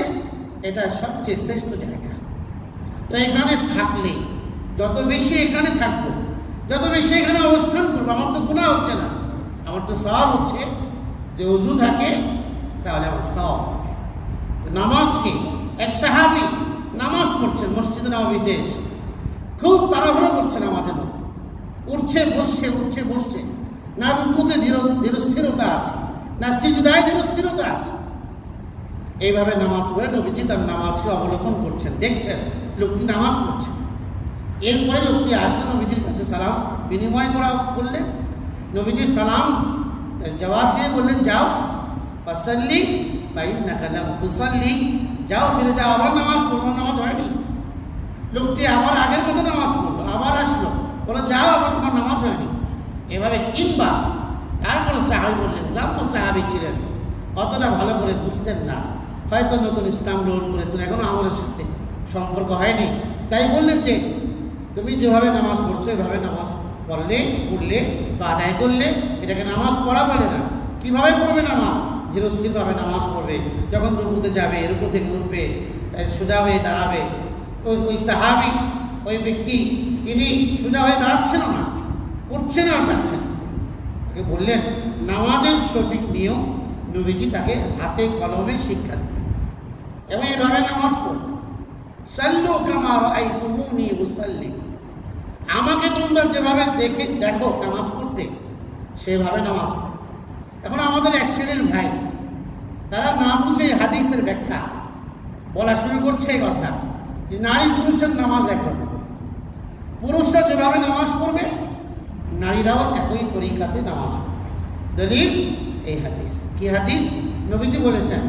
এটা সবচেয়ে শ্রেষ্ঠ জায়গা। তো এখানে থাকলে যত বেশি এখানে থাকবো, যত বেশি এখানে অবস্থান করবো, আমার তো গুনাহ হচ্ছে না, আমার তো সওয়াব হচ্ছে। যে ওযু থাকে তাহলে আমার সওয়াব। নামাজকে এক সাহাবী নামাজ পড়ছেন মসজিদে নববীতে এসে, খুব তাড়াহুড়ো করছেন আমাদের মধ্যে, উঠছে বসছে, উঠছে বসছে, না রুকুতে ধীরস্থিরতা আছে, না সিজদায় ধীরস্থিরতা আছে। এইভাবে নামাজ পড়ে নবীজি তার নামাজকে অবলোকন করছেন, দেখছেন লোকটি নামাজ পড়ছে। এরপরে লোকটি আসলে নবীজির কাছে সালাম বিনিময় করলেন। নবীজি সালাম জবাব দিয়ে বললেন, যাও ফাসাল্লি ফাইন্নাকা লাম তুসাল্লি, যাও ফিরে যাও, আবার নামাজ পড়ো। নামাজ হয়নি। লোকটি আবার আগের মতো নামাজ পড়লো, আবার আসলো, বলো যাও, আবার তোমার নামাজ হয়নি। এভাবে তিনবার। তারপরে সাহাবী বললেন, গ্রাম্য সাহাবী ছিলেন, অতটা ভালো করে বুঝতেন না, হয়তো নতুন ইসলাম গ্রহণ করেছেন, এখনো আমাদের সাথে সম্পর্ক হয়নি। তাই বললেন যে তুমি যেভাবে নামাজ পড়ছো এভাবে নামাজ পড়লে বা আদায় করলে এটাকে নামাজ পড়া বলে না। কিভাবে পড়বে নামাজ? ধীরস্থিরভাবে নামাজ পড়বে। যখন রুকুতে যাবে, রুকু থেকে উঠবে, সোজা হয়ে দাঁড়াবে। ওই সাহাবী, ওই ব্যক্তি, তিনি সোজা হয়ে দাঁড়াচ্ছেন না, উঠছেন আর যাচ্ছেন। তাকে বললেন নামাজের সঠিক নিয়ম, নবীজি তাকে হাতে কলমে শিক্ষা দিতেন। এবং এইভাবে নামাজ পড়বে। সাল্লু কামা রাআইতুমুনি উসাল্লি, আমাকে তোমরা যেভাবে দেখো নামাজ পড়তে, সেভাবে নামাজ পড়ো। এখন আমাদের এক শ্রেণীর ভাই, তারা না বুঝে হাদিসের ব্যাখ্যা বলা শুরু করছে এই কথা যে নারী পুরুষের নামাজ একরকম, পুরুষরা যেভাবে নামাজ পড়বে নারীরাও একই তরিকাতে নামাজ পড়বে। দলিল এই হাদিস। কি হাদিস? নবীজি বলেছেন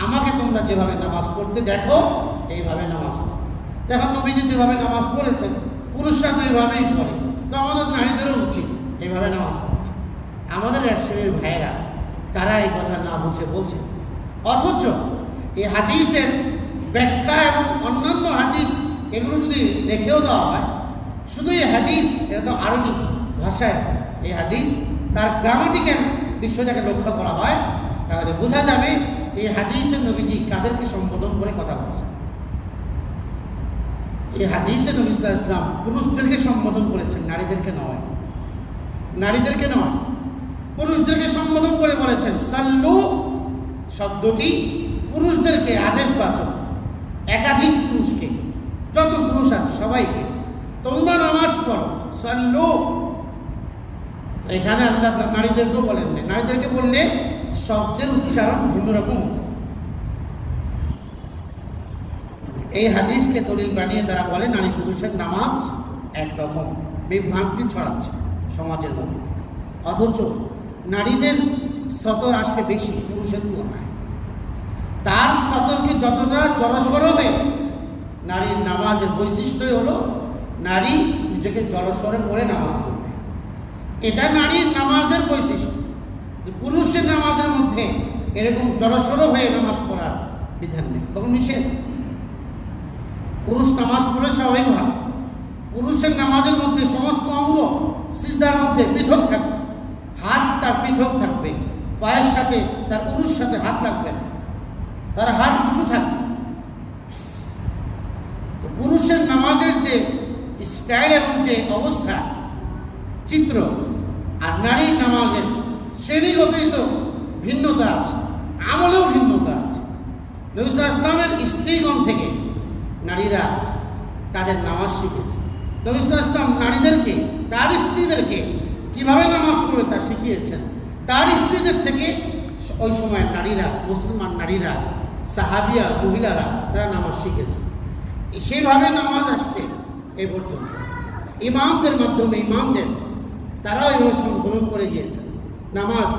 আমাকে তোমরা যেভাবে নামাজ পড়তে দেখো এইভাবে নামাজ পড়ো। দেখো নবীজি যেভাবে নামাজ পড়েছেন, পুরুষরা তো এইভাবেই পড়ে, তো আমাদের নারীদেরও উচিত এইভাবে নামাজ পড়া। আমাদের এক শ্রেণীর ভাইয়েরা তারা এই কথা না বুঝে বলছেন, অথচ এই হাদিসের ব্যাখ্যা এবং অন্যান্য হাদিস এগুলো যদি রেখেও দেওয়া হয়, শুধু এই হাদিস, এটা তো আরবি ভাষায় এই হাদিস, তার গ্রামাটিক্যাল বিষয়টাকে লক্ষ্য করা হয়, তাহলে বোঝা যাবে এই হাদিসের নবীজি কাদেরকে সম্বোধন করে কথা বলছেন। এই হাদিসে নবী সাল্লাল্লাহু আলাইহি ওয়াসাল্লাম পুরুষদেরকে সম্বোধন করেছেন, নারীদেরকে নয়। নারীদেরকে নয়, পুরুষদেরকে সম্বোধন করে বলেছেন। সাল্লু শব্দটি পুরুষদেরকে আদেশবাচক, একাধিক পুরুষকে, যত পুরুষ আছে সবাইকে তোমরা নামাজ পড়ো, সাল্লু। এখানে আল্লাহ নারীদেরকেও বলেন না, নারীদেরকে বললে শব্দের উচ্চারণ ভিন্ন রকম। এই হাদিসকে দলিল বানিয়ে তারা বলে নারী পুরুষের নামাজ একরকম, বিভ্রান্তি ছড়াচ্ছে সমাজের মধ্যে। অথচ নারীদের সতর আসে বেশি পুরুষের তুলনায়। তার সতর্কে যতটা জড়সড় হবে, নারীর নামাজের বৈশিষ্ট্যই হলো নারী নিজেকে জড়সড়ে পড়ে নামাজ পড়বে। এটা নারীর নামাজের বৈশিষ্ট্য। পুরুষের নামাজের মধ্যে এরকম জড়সড় হয়ে নামাজ পড়ার বিধান নেই, তখন নিষেধ। পুরুষ নামাজ পড়ে স্বাভাবিকভাবে, পুরুষের নামাজের মধ্যে সমস্ত অঙ্গ সিজদার মধ্যে পৃথক থাকবে, হাত তার পৃথক থাকবে, পায়ের সাথে তার পুরুষ সাথে হাত লাগবে না, তার হাত উঁচু থাকবে। পুরুষের নামাজের যে স্টাইল এবং যে অবস্থা চিত্র, আর নারীর নামাজের শ্রেণীগতই তো ভিন্নতা আছে, আমলেও ভিন্নতা আছে। নবী সাল্লাল্লাহু আলাইহি ওয়াসাল্লামের স্ত্রীগণ থেকে নারীরা তাদের নামাজ শিখেছে। নবী সাল্লাল্লাহু আলাইহি ওয়াসাল্লাম নারীদেরকে, তার স্ত্রীদেরকে কিভাবে নামাজ পড়বে তা শিখিয়েছেন। তার স্ত্রীদের থেকে ওই সময় নারীরা, মুসলমান নারীরা, সাহাবিয়া মহিলারা তারা নামাজ শিখেছে। সেভাবে নামাজ আসছে এই পর্যন্ত। ইমামদের মাধ্যমে ইমামদের তারাও এভাবে সংকলন করে গিয়েছে নামাজ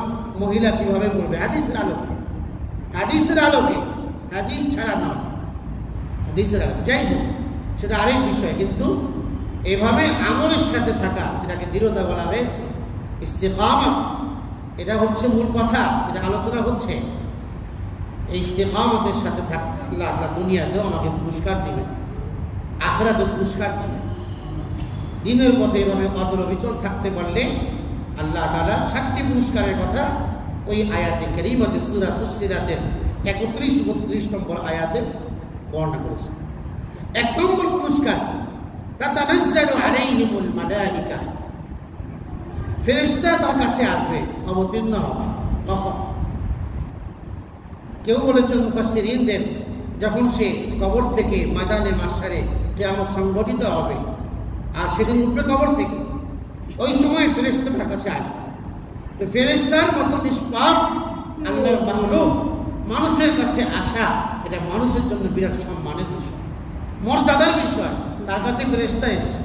মহিলা কিভাবে পড়বে হাদিসের আলোকে, হাদিসের আলোকে, হাদিস ছাড়া নয়, হাদিসের আলোকে। যাই হোক, সেটা আরেক বিষয়। কিন্তু এভাবে আমলের সাথে থাকা, যেটাকে দৃঢ়তা বলা হয়েছে, ইস্তিকামত, এটা হচ্ছে মূল কথা যেটা আলোচনা হচ্ছে। এই ইস্তিকামতের সাথে থাকতে আল্লাহ দুনিয়াতেও আমাকে পুরস্কার দিবে, আখিরাতেও পুরস্কার দিবে। দিনের পথে এভাবে অটল অবিচল থাকতে পারলে আল্লাহ তাআলা 7টি পুরস্কারের কথা ওই আয়াতে কারীমাতে সূরা ফুসসিলাতের 31-32 নম্বর আয়াতে বর্ণনা করেছে। 1 নম্বর পুরস্কার, তাতানাজ্জালু আলাইহিমুল মালায়েকা, ফেরেশতা তার কাছে আসবে, অবতীর্ণ হবে। কখন? কেউ বলেছেন মুফাসসিরিনদের, যখন সে কবর থেকে ময়দানে মাহশারে কিয়ামত সংঘটিত হবে আর সেদিন উঠবে কবর থেকে, ওই সময় ফেরেশতা তার কাছে আসবে। তো ফেরেশতার মতো নিষ্পাপ আল্লাহর মাখলুক মানুষের কাছে আসা, এটা মানুষের জন্য বিরাট সম্মানের বিষয়, মর্যাদার বিষয়। তার কাছে ফেরেশতা এসেছে।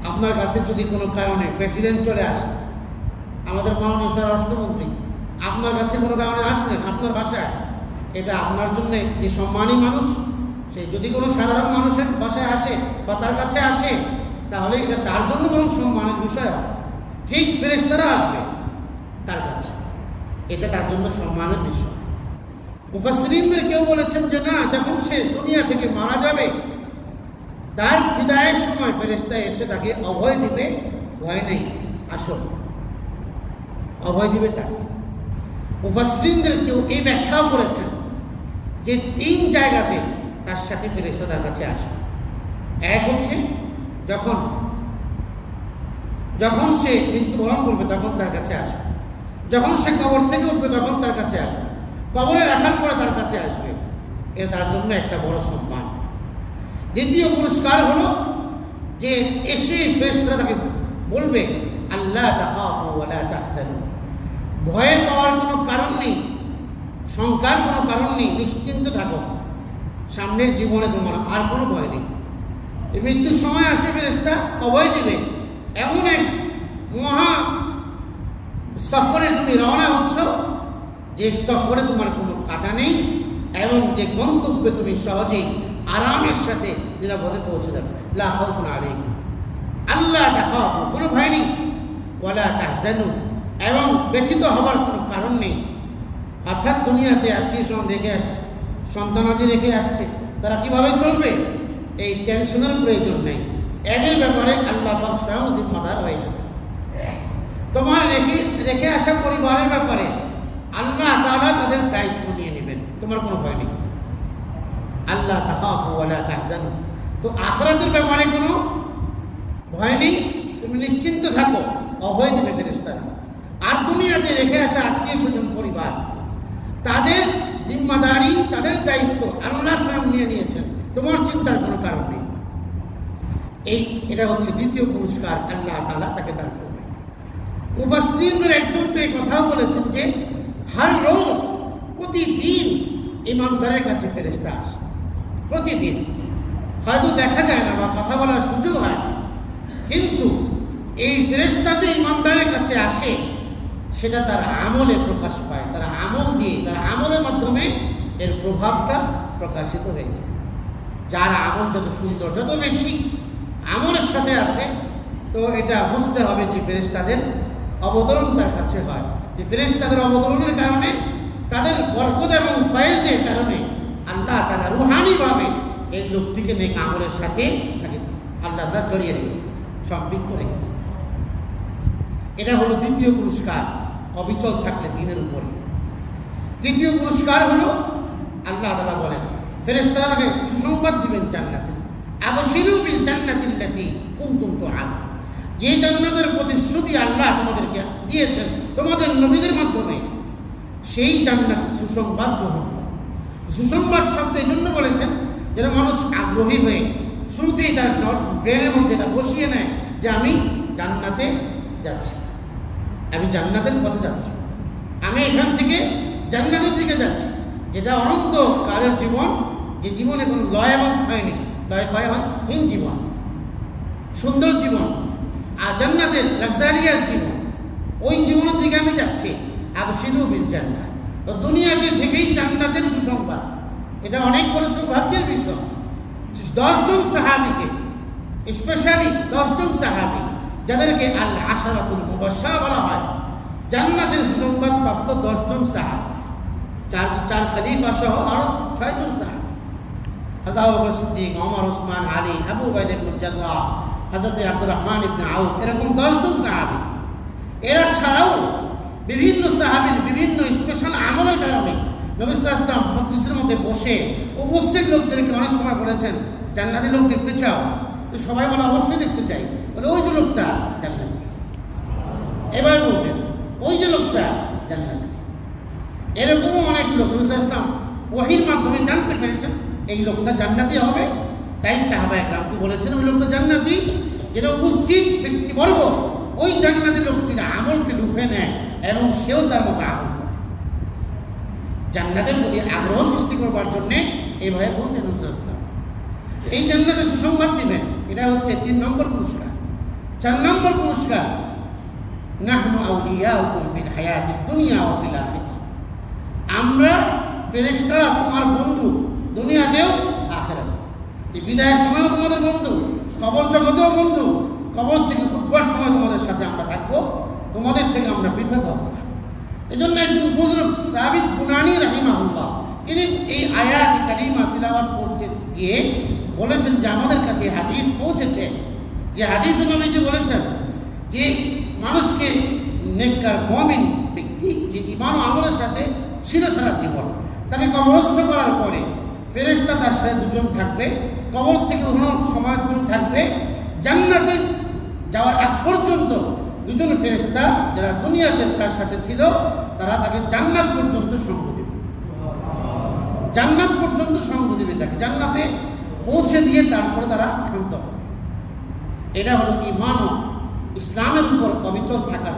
আপনার কাছে যদি কোনো কারণে প্রেসিডেন্ট চলে আসে, আমাদের মাননীয় স্বরাষ্ট্রমন্ত্রী আপনার কাছে কোনো কারণে আসলেন আপনার বাসায়, এটা আপনার জন্য যে সম্মানী মানুষ, সে যদি কোনো সাধারণ মানুষের বাসায় আসে বা তার কাছে আসে, তাহলে এটা তার জন্য কোনো সম্মানের বিষয় হয়। ঠিক ফেরেশতারা আসবে তার কাছে, এটা তার জন্য সম্মানের বিষয়। মুফাসসিরিনদের কেউ বলেছেন যে না, যখন সে দুনিয়া থেকে মারা যাবে, তার বিদায়ের সময় ফেরেশতা এসে তাকে অভয় দিবে, ভয় নেই, আসো, অভয় দিবে তাকে। মুফাসসিরিনদের কেউ এই ব্যাখ্যাও করেছেন যে 3 জায়গাতে তার সাথে ফেরেশতা তার কাছে আসে। এক হচ্ছে যখন সে মৃত্যুবরণ করবে তখন তার কাছে আসবে, যখন সে কবর থেকে উঠবে তখন তার কাছে আসবে, কবরে রাখার পরে তার কাছে আসবে। এটা তার জন্য একটা বড় সম্মান। দ্বিতীয় পুরস্কার হলো যে এসে ফেরেশতারা তাকে বলবে, আল্লাহ তাখাফু ওয়া লা তাহজানু, ভয় পাওয়ার কোনো কারণ নেই, শঙ্কার কোনো কারণ নেই, নিশ্চিন্ত থাকো, সামনের জীবনে তোমার আর কোনো ভয় নেই। এই মৃত্যুর সময় আসে ফেরেশতা অভয় দিবে, এমন এক মহা সফরে তুমি রওনা হচ্ছ যে সফরে তোমার কোনো কাটা নেই এবং যে গন্তব্যে তুমি সহজেই আরামের সাথে নিরাপদে পৌঁছে যাবে। লা খাউফুন আলাইকুম, আল্লাহ তাখাফু, কোনো ভয় নেই, ওয়া লা তাহজানু, এবং ব্যথিত হবার কোনো কারণ নেই। অর্থাৎ দুনিয়াতে আত্মীয় স্বজন রেখে আসছে, সন্তানাদি রেখে আসছে, তারা কিভাবে চলবে এই টেনশনের প্রয়োজন নেই। এদের ব্যাপারে আল্লাহ পাক স্বয়ং জিম্মাদার হয়ে যাবে। তোমার রেখে আসা পরিবারের ব্যাপারে আল্লাহ তাআলা তাদের দায়িত্ব নিয়ে নেবেন, তোমার কোনো ভয় নেই। আল্লাহ তাখাফু ওয়া লা তাহজানু, তো আখিরাতের ব্যাপারে কোনো ভয় নেই, তুমি নিশ্চিন্ত থাকো, অভয় দেবে ফেরেশতারা। আর দুনিয়াতে রেখে আসা আত্মীয় স্বজন পরিবার, তাদের জিম্মাদারি, তাদের দায়িত্ব আল্লাহ স্বয়ং নিয়ে নিয়েছেন, তোমার চিন্তার কোনো কারণ নেই। এটা হচ্ছে দ্বিতীয় পুরস্কার আল্লাহ তাআলা তাকে দান করবে। মুফাসসিরিনদের একজন তো এই কথাও বলেছেন যে হর রোজ, প্রতিদিন ইমানদারের কাছে ফেরেশতা আসে, প্রতিদিন। হয়তো দেখা যায় না বা কথা বলার সুযোগ হয় না, কিন্তু এই ফেরেশতা যে ইমানদারের কাছে আসে সেটা তার আমলে প্রকাশ পায়, তার আমল দিয়ে, তার আমলের মাধ্যমে এর প্রভাবটা প্রকাশিত হয়ে যায়। যার আমল যত সুন্দর, যত বেশি আমলের সাথে আছে, তো এটা বুঝতে হবে যে ফেরেশতাদের অবতরণ তার কাছে হয়, যে ফেরেশতাদের অবতরণের কারণে, তাদের বরকত এবং ফয়েজের কারণে আল্লাহ তাআলা রুহানিভাবে এই লোকটিকে নেক আমলের সাথে তাকে আল্লাহ তাআলা জড়িয়ে রেখেছে, সম্পৃক্ত রেখেছে। এটা হলো দ্বিতীয় পুরস্কার, অবিচল থাকলে দিনের উপরে। তৃতীয় পুরস্কার হলো আল্লাহ তাআলা বলেন ফেরেশতারা তাকে সুসংবাদ দিবেন জান্নাতের, আবশিরু বিল জান্নাতিল্লাতী কুনতুম তুআদুন, যে জান্নাতের প্রতিশ্রুতি আল্লাহ তোমাদেরকে দিয়েছেন তোমাদের নবীদের মাধ্যমে, সেই জান্নাত সুসংবাদ গ্রহণ করে। সুসংবাদ শব্দ এই জন্য বলেছেন যেন মানুষ আগ্রহী হয়ে শুরুতেই তার ব্রেনের মধ্যে এটা বসিয়ে নেয় যে আমি জান্নাতে যাচ্ছি, আমি জান্নাতের পথে যাচ্ছি, আমি এখান থেকে জান্নাতের দিকে যাচ্ছি। যেটা অনন্ত কালের জীবন, যে জীবনে কোনো লয় এবং ক্ষয় নেই, লয় ক্ষয় হয় হীন জীবন, সুন্দর জীবন, আর জান্নাতের লাক্সারিয়াস জীবন, ওই জীবনের দিকে আমি যাচ্ছি। আবশিরু বিল জান্নাহ। তো দুনিয়াতে থেকেই জান্নাতের সুসংবাদ, এটা অনেক বড় সৌভাগ্যের বিষয়। 10 জন সাহাবীকে, স্পেশালি 10 জন সাহাবী যাদেরকে আল আশারাতুল মুবাশশারা বলা হয়, জান্নাতের সুসংবাদ প্রাপ্ত 10 জন সাহাবী, চার খলিফা সহ আরো 6 জন সাহাবী, হযরত আবু বকর সিদ্দিক, ওমর, ওসমান, আলী, আবু উবাইদা ইবনে জাররাহ, হযরত আব্দুর রহমান ইবনে আউফ, এরকম 10 জন সাহাবী। এরা ছাড়াও বিভিন্ন সাহাবীর বিভিন্ন স্পেশাল আমলের কারণে নবী সাল্লাল্লাহু আলাইহি ওয়াসাল্লাম মজলিসের মধ্যে বসে উপস্থিত লোকদেরকে অনেক সময় বলেছেন, জান্নাতি লোক দেখতে চাও? তো সবাই বলে অবশ্যই দেখতে চাই। বলে ওই যে লোকটা জান্নাতি। এবার বলতেন ওই যে লোকটা জান্নাতি। এরকমও অনেক লোক নবী সাল্লাল্লাহু আলাইহি ওয়াসাল্লাম ওহীর মাধ্যমে জানতে পেরেছেন এই লোকটা জান্নাতি হবে। তাই সাহাবায়ে কেরামকে বলেছেন ওই লোকটা জান্নাতি, যেটা উপস্থিত ব্যক্তিবর্গ ওই জান্নাতি লোকটির আমলকে লুফে নেয় এবং সেও তার মতো আমল করে। জান্নাতের প্রতি আগ্রহ সৃষ্টি করবার জন্যে এইভাবে বলতেন রাসূলুল্লাহ সাল্লাল্লাহু আলাইহি ওয়াসাল্লাম। এই জান্নাতের সুসংবাদ দিবেন, এটা হচ্ছে 3 নম্বর পুরস্কার। 4 নম্বর পুরস্কার, নাহনু আউলিয়াউকুম ফিল হায়াতিদ দুনিয়া ওয়া ফিল আখিরাহ। আমরা ফেরেশতারা তোমার বন্ধু, দুনিয়াতেও আখিরাতেও। এই বিদায়ের সময়ও তোমাদের বন্ধু, কবর জগতেও বন্ধু, কবর থেকে উঠবার সময় তোমাদের সাথে আমরা থাকবো, তোমাদের থেকে আমরা পৃথক হব না। এই জন্য একজন বুজুর্গ সাবিত বুনানি রাহিমাহুল্লাহ তিনি এই আয়াত কারিমা তিলাওয়াত করতে গিয়ে বলেছেন যে আমাদের কাছে হাদিস পৌঁছেছে, যে হাদিসে নবীজি বলেছেন যে মানুষকে নেককার মুমিন ব্যক্তি যে ঈমান ও আমলের সাথে ছিল সারা জীবন, তাকে কবরস্থ করার পরে ফেরেশতা তার সাথে 2 জন থাকবে, কবর থেকে উঠানোর সময় 2 জন থাকবে, জান্নাতে যাওয়ার আগ পর্যন্ত 2 জন ফেরেশতা যারা দুনিয়াতে তার সাথে ছিল তারা তাকে জান্নাত পর্যন্ত সঙ্গ দেবে, জান্নাত পর্যন্ত সঙ্গ দেবে, তাকে জান্নাতে পৌঁছে দিয়ে তারপরে তারা ক্ষান্ত হবে। এটা হলো ঈমান ও ইসলামের উপর অবিচল থাকার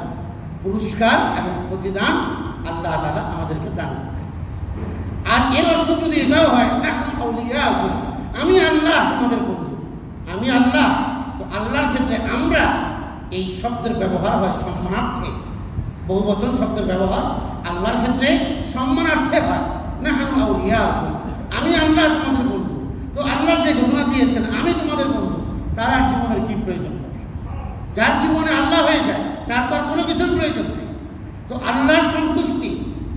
পুরস্কার এবং প্রতিদান আল্লাহ তাআলা আমাদেরকে দান করেন। আর এর অর্থ যদি এটাও হয়, নাহনু আউলিয়াউকুম, আমি আল্লাহ তোমাদের বন্ধু, আমি আল্লাহ। তো আল্লাহর ক্ষেত্রে আমরা, এই শব্দের ব্যবহার হয় সম্মানার্থে, বহুবচন শব্দের ব্যবহার আল্লাহর ক্ষেত্রে সম্মানার্থে হয়। নাহনু আউলিয়াউকুম, আমি আল্লাহ তোমাদের বন্ধু। তো আল্লাহ যে ঘোষণা দিয়েছেন আমি তোমাদের বন্ধু, তার আর জীবনের কি প্রয়োজন? যার জীবনে আল্লাহ হয়ে যায় তার তো আর কোনো কিছুর প্রয়োজন নেই। তো আল্লাহর সন্তুষ্টি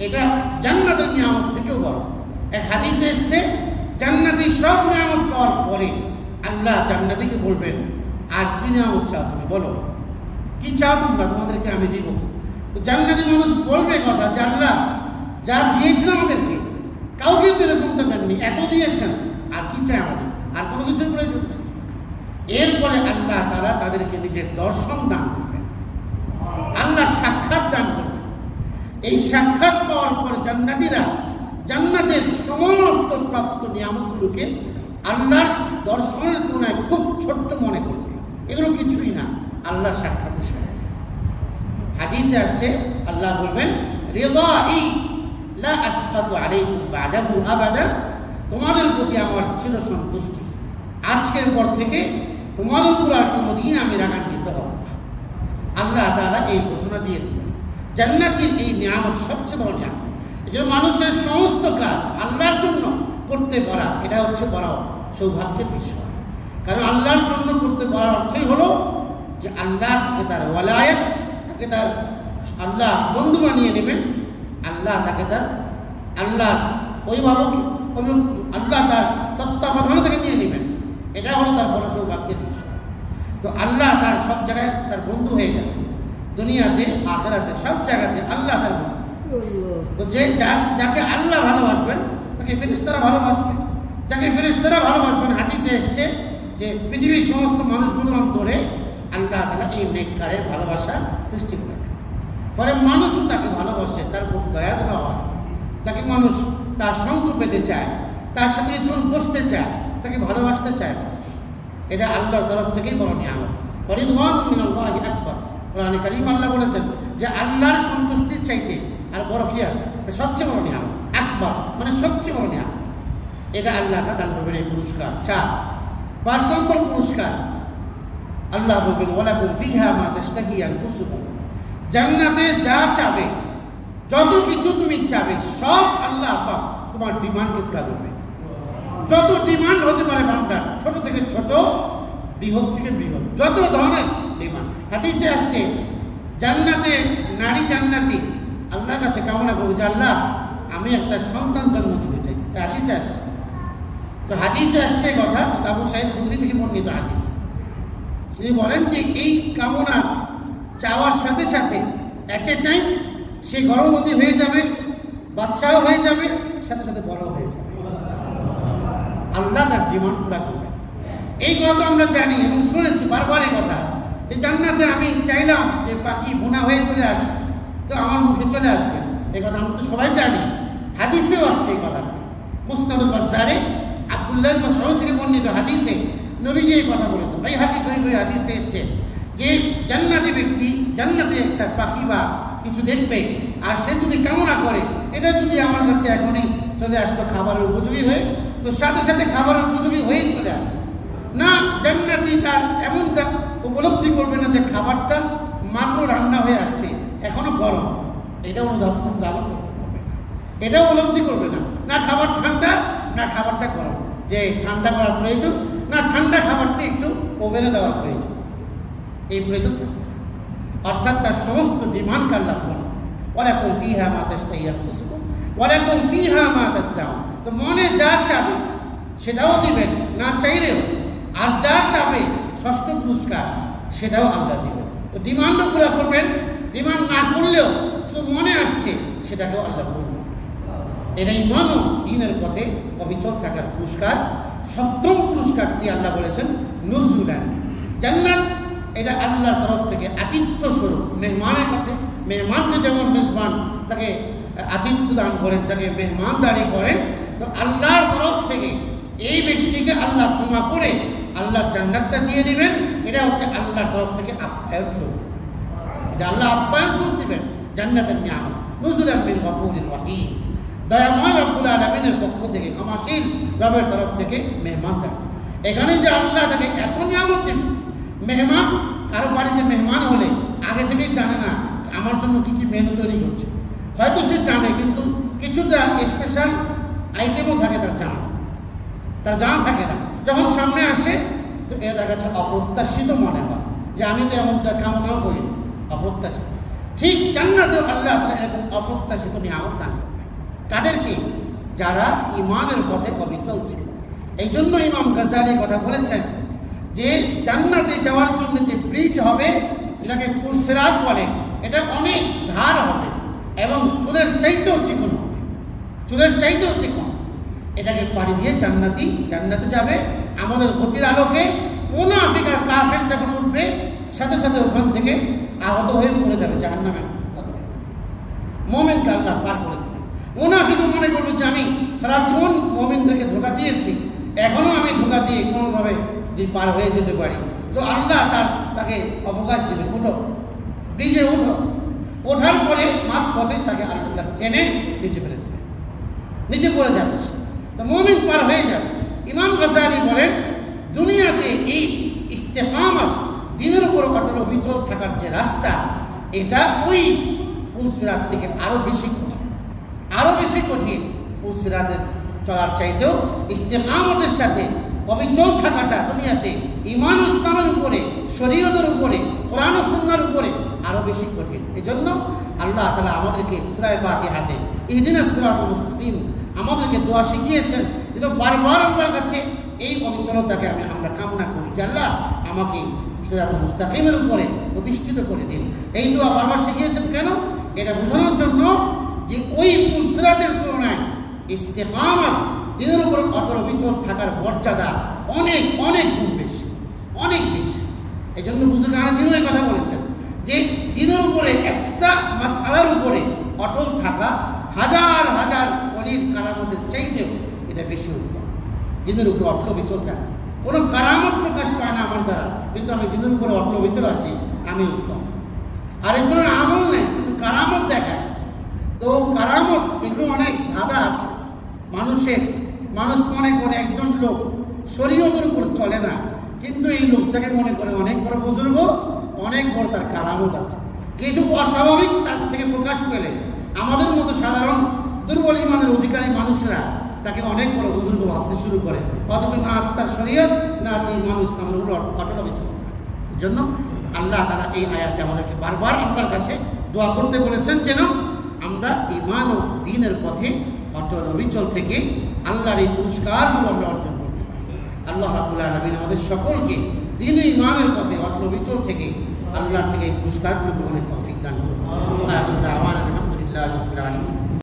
এটা জান্নাতের নিয়ামত থেকেও বড়। এক হাদিসে এসছে জান্নাতি সব নিয়ামত পাওয়ার পরে আল্লাহ জান্নাতিকে বলবেন, আর কি নিয়ামত চাও তুমি, বলো কি চাও তোমরা, তোমাদেরকে আমি দিব। তো জান্নাতি মানুষ বলবে কথা যে আল্লাহ যা দিয়েছেন আমাদেরকে, কাউকে তো এরকমটা দেননি, এত দিয়েছেন, আর কি চাই আমাদের, আর কোনো কিছুর প্রয়োজন নেই। এরপরে আল্লাহ তাআলা তাদেরকে নিজের দর্শন দান করবেন, আল্লাহ সাক্ষাৎ দান করবেন। এই সাক্ষাৎ পাওয়ার পর জান্নাতীরা জান্নাতের সমস্ত প্রাপ্ত নিয়ামতগুলোকে আল্লাহর দর্শনের তুলনায় খুব ছোট্ট মনে করবে, এগুলো কিছুই না আল্লাহর সাক্ষাতের সাথে। হাদিসে আসছে আল্লাহ বলবেন, রিদাই লা আসখাতু আলাইকুম বাদাহু আবাদা, তোমাদের প্রতি আমার চির সন্তুষ্টি, আজকের পর থেকে তোমাদের উপর আর কোনোদিন আমি রাগান্বিত হব না। আল্লাহ তাআলা এই ঘোষণা দিয়ে দিলেন। জান্নাতের এই নিয়ামত সবচেয়ে বড় নিয়ামত। এজন্য মানুষের সমস্ত কাজ আল্লাহর জন্য করতে পারা, এটা হচ্ছে বড় সৌভাগ্যের বিষয়। কারণ আল্লাহর জন্য করতে পারার অর্থই হলো যে আল্লাহ তাকে তার ওয়ালায়াত, তাকে তার আল্লাহ বন্ধু বানিয়ে নেবেন, আল্লাহ তাকে তার আল্লাহ অভিভাবক, আল্লাহ তার তত্ত্বাবধানে তাকে নিয়ে নেবেন, এটা হলো তার বড় সৌভাগ্যের বিষয়। তো আল্লাহ তার সব জায়গায় তার বন্ধু হয়ে যাবে, দুনিয়াতে আখিরাতে সব জায়গাতে আল্লাহ তার বন্ধু। তো যে যাকে আল্লাহ ভালোবাসবেন তাকে ফেরেশতারা ভালোবাসবে, যাকে ফেরেশতারা ভালোবাসবেন হাদিসে এসছে যে পৃথিবীর সমস্ত মানুষগুলোর অন্তরে আল্লাহ তাআলা এই নেককারের ভালোবাসা সৃষ্টি করেন। ফলে মানুষও তাকে ভালোবাসে, তার প্রতি দয়া দেওয়া হয়, তাকে মানুষ তার সঙ্গ পেতে চায়, তার সাথে যখন বসতে চায়, তাকে ভালোবাসতে চায় মানুষ। এটা আল্লাহর তরফ থেকেই বড় নিয়ামত। রিদওয়ান মিনাল্লাহি আকবার। কোরআনে কারীম আল্লাহ বলেছেন যে আল্লাহর সন্তুষ্টির চাইতে আর বড় কি আছে? সবচেয়ে বড় নিয়ামত। আকবার মানে সবচেয়ে বড় নিয়ামত। এটা আল্লাহ দান করবেন এই পুরস্কার। 5 নম্বর পুরস্কার আল্লাহ বলবেন ওয়ালাকুম ফিহা মা তাশতাহি আনফুসুকুম। জান্নাতে যা চাবে, যত কিছু তুমি চাবে, সব আল্লাহ পাক তোমার ডিমান্ডকে পুরা করবে। যত ডিমান্ড হতে পারে বান্দার, ছোট থেকে ছোট, বৃহৎ থেকে বৃহৎ, যত ধরনের ডিমান্ড। হাদিসে আসছে জান্নাতে নারী জান্নাতি আল্লাহর কাছে কামনা করবে যে আল্লাহ আমি একটা সন্তান জন্ম দিতে চাই। হাদিসে আসছে। তো হাদিসে আসছে কথা আবু সাঈদ খুদরি থেকে বর্ণিত হাদিস। তিনি বলেন যে এই কামনা চাওয়ার সাথে সাথে এট এ টাইম সে গর্ভবতী হয়ে যাবে, বাচ্চাও হয়ে যাবে, সাথে সাথে বড় হয়ে যাবে। আল্লাহ তার ডিমান্ড পুরা করবে। এই কথা আমরা জানি এবং শুনেছি বারবার এই কথা যে জান্নাতে আমি চাইলাম যে পাখি বোনা হয়ে চলে আসবে, তো আমার মুখে চলে আসবে। এই কথা আমরা তো সবাই জানি, হাদিসেও আসছে এই কথা। মুসনাদুল বাজ্জারে আব্দুল্লাহ ইবনে মাসউদ থেকে বর্ণিত হাদিসে নবীজি এই কথা বলেছেন। এই হাদিস শরীফের হাদিসে এসেছে যে জান্নাতি ব্যক্তি জান্নাতে একটা পাখি বা কিছু দেখবে, আর সে যদি কামনা করে এটা যদি আমার কাছে এখনই চলে আসতো খাবারের উপযোগী হয়ে, তো সাথে সাথে খাবারের উপযোগী হয়েই চলে আসবে না। জান্নাতি তার এমনটা উপলব্ধি করবে না যে খাবারটা মাত্র রান্না হয়ে আসছে, এখনো গরম, এটা অনুধাবন করতে পারবে না। এটাও উপলব্ধি করবে না, না খাবার ঠান্ডা না খাবারটা গরম, যে ঠান্ডা করার প্রয়োজন, না ঠান্ডা খাবারটা একটু ওভেনে দেওয়ার প্রয়োজন, এই প্রয়োজন থাকবে। অর্থাৎ তার সমস্ত ডিমান্ড আল্লাহ পূরণ। ওয়ালাকুম ফিহা মা তাশতাহি আনফুসুকুম ওয়ালাকুম ফিহা মা তাদউন। তো মনে যা চাবে সেটাও দিবেন, না চাইলেও। আর যা চাবে ষষ্ঠ পুরস্কার সেটাও আল্লাহ দিবেন। তো ডিমান্ডও পুরো করবেন, ডিমান্ড না করলেও শুধু মনে আসছে সেটাকেও আল্লাহ পূরণ করবেন। এটাই মানব দিনের পথে অবিচল থাকার পুরস্কার। 7ম পুরস্কারটি আল্লাহ বলেছেন নুজুলান। জান্নাত এটা আল্লাহর তরফ থেকে আতিথ্য স্বরূপ মেহমানের কাছে। মেহমানকে যেমন মেজবান তাকে আতিথ্য দান করেন, তাকে মেহমানদারি করেন, তো আল্লাহর তরফ থেকে এই ব্যক্তিকে আল্লাহ ক্ষমা করে আল্লাহর জান্নাতটা দিয়ে দিবেন। এটা হচ্ছে আল্লাহর তরফ থেকে আপ্যায়ন স্বরূপ। এটা আল্লাহ আপ্যায়ন স্বরূপ দিবেন জান্নাতের নিয়ামত। নুজুলান মিন গফুরির রহিম। দয়াময় রব্বুল আলামিনের পক্ষ থেকে, ক্ষমাশীল রবের তরফ থেকে মেহমানদারি। এখানে যে আল্লাহ তাকে এত নিয়ামত দেন, মেহমান কারো বাড়িতে মেহমান হলে আগে থেকেই জানে না আমার জন্য কি কি মেনু তৈরি করছে। হয়তো সে জানে, কিন্তু কিছুটা স্পেশাল আইটেমও থাকে তার জানা থাকে না। যখন সামনে আসে তো এটা কাছে অপ্রত্যাশিত মনে হয় যে আমি তো এমনটা কামনাও করি, অপ্রত্যাশিত। ঠিক জান্নাতেও আল্লাহ তাআলা এরকম অপ্রত্যাশিত নিয়ামত দান করবেন। তাদেরকে যারা ঈমানের পথে অবিচল ছিল। এই জন্য ইমাম গাজ্জালী কথা বলেছেন যে জান্নাতে যাওয়ার জন্য যে ব্রিজ হবে, যেটাকে পুলসিরাত বলে, এটা অনেক ধার হবে এবং চুলের চাইতেও চিকন হবে, চুলের চাইতেও চিকন। এটাকে পাড়ি দিয়ে জান্নাতে যাবে। আমাদের গতির আলোকে মুনাফিক আর কাফের যখন উঠবে, সাথে সাথে ওখান থেকে আহত হয়ে পড়ে যাবে জাহান্নামের মধ্যে। মুমিনকে আল্লাহ পার করে দেবে। মুনাফিক মনে করবে যে আমি সারা জীবন মুমিনদেরকে ধোঁকা দিয়েছি, এখনো আমি ধোঁকা দিয়ে কোনোভাবে যদি পার হয়ে যেতে পারি, তো আল্লাহ তাকে অবকাশ দেবে, উঠো, ব্রিজে উঠো। ওঠার পরে মাঝ পথে তাকে আল্লাহ টেনে নিচে ফেলে দেবে, নিচে পড়ে যাবে, তো মুমিন পার হয়ে যাবে। ইমাম গাজ্জালী বলেন দুনিয়াতে এই ইস্তেকামত, দিনের উপর অটল অবিচল থাকার যে রাস্তা, এটা ওই পুলসিরাত থেকে আরো বেশি কঠিন, আরো বেশি কঠিন। পুলসিরাতের চলার চাইতেও ইস্তেকামতের সাথে অবিচল থাকাটা দুনিয়াতে ঈমান ও ইসলামের উপরে, শরীয়তের উপরে, কোরআন ও সুন্নাহর উপরে আরো বেশি কঠিন। এজন্য আল্লাহ তাআলা আমাদেরকে সূরা ফাতিহাতে ইহদিনাস সিরাতাল মুস্তাকিম আমাদেরকে দোয়া শিখিয়েছেন, যেন বারবার আল্লাহর কাছে এই অবিচলতাকে আমরা কামনা করি যে আল্লাহ আমাকে সিরাতাল মুস্তাকিমের উপরে প্রতিষ্ঠিত করে দিন। এই দোয়া বারবার শিখিয়েছেন কেন? এটা বোঝানোর জন্য যে ওই পুলসিরাতের তুলনায় ইস্তেকামত, দিনের উপর অটল অবিচল থাকার মর্যাদা অনেক অনেক গুণ বেশি, অনেক বেশি। এই জন্য বুজুর্গানে দিনও এই কথা বলেছেন যে দিনের উপরে একটা মাসআলার উপরে অটল থাকা হাজার হাজার ওলির কারামতের চাইতেও এটা বেশি উত্তম। দিনের উপরে অটল বিচল থাকা, কোনো কারামত প্রকাশ পায় না আমার দ্বারা, কিন্তু আমি দিনের উপরে অটল বিচল আছি, আমি উত্তম। আর একজনের আমল নেই কিন্তু কারামত দেখায়, তো কারামত এগুলো অনেক ধাঁধা আছে মানুষ মনে করে একজন লোক শরীয়তের উপর চলে না, কিন্তু এই লোকটাকে মনে করে অনেক বড় বুজুর্গ, অনেক বড় তার কারামত আছে। কিছু অস্বাভাবিক তার থেকে প্রকাশ পেলে আমাদের মতো সাধারণ দুর্বল ইমানের অধিকারী মানুষরা তাকে অনেক বড় বুজুর্গ ভাবতে শুরু করে, অথচ না আছে তার শরীয়ত, না আছে ইমান ইসলামের উপর অটল বিচল। এই জন্য আল্লাহ তাআলা এই আয়াতে আমাদেরকে বারবার আল্লাহর কাছে দোয়া করতে বলেছেন যেন আমরা ঈমান ও দ্বীনের পথে অটল অবিচল থেকে আল্লাহর এই পুরস্কারগুলো আমরা অর্জন করতে পারি। আল্লাহ রাব্বুল আলামিন আমাদের সকলকে দ্বীন ও ঈমানের পথে অটল অবিচল থেকে আল্লাহর থেকে এই পুরস্কারগুলো গ্রহণের তৌফিক দান করুন।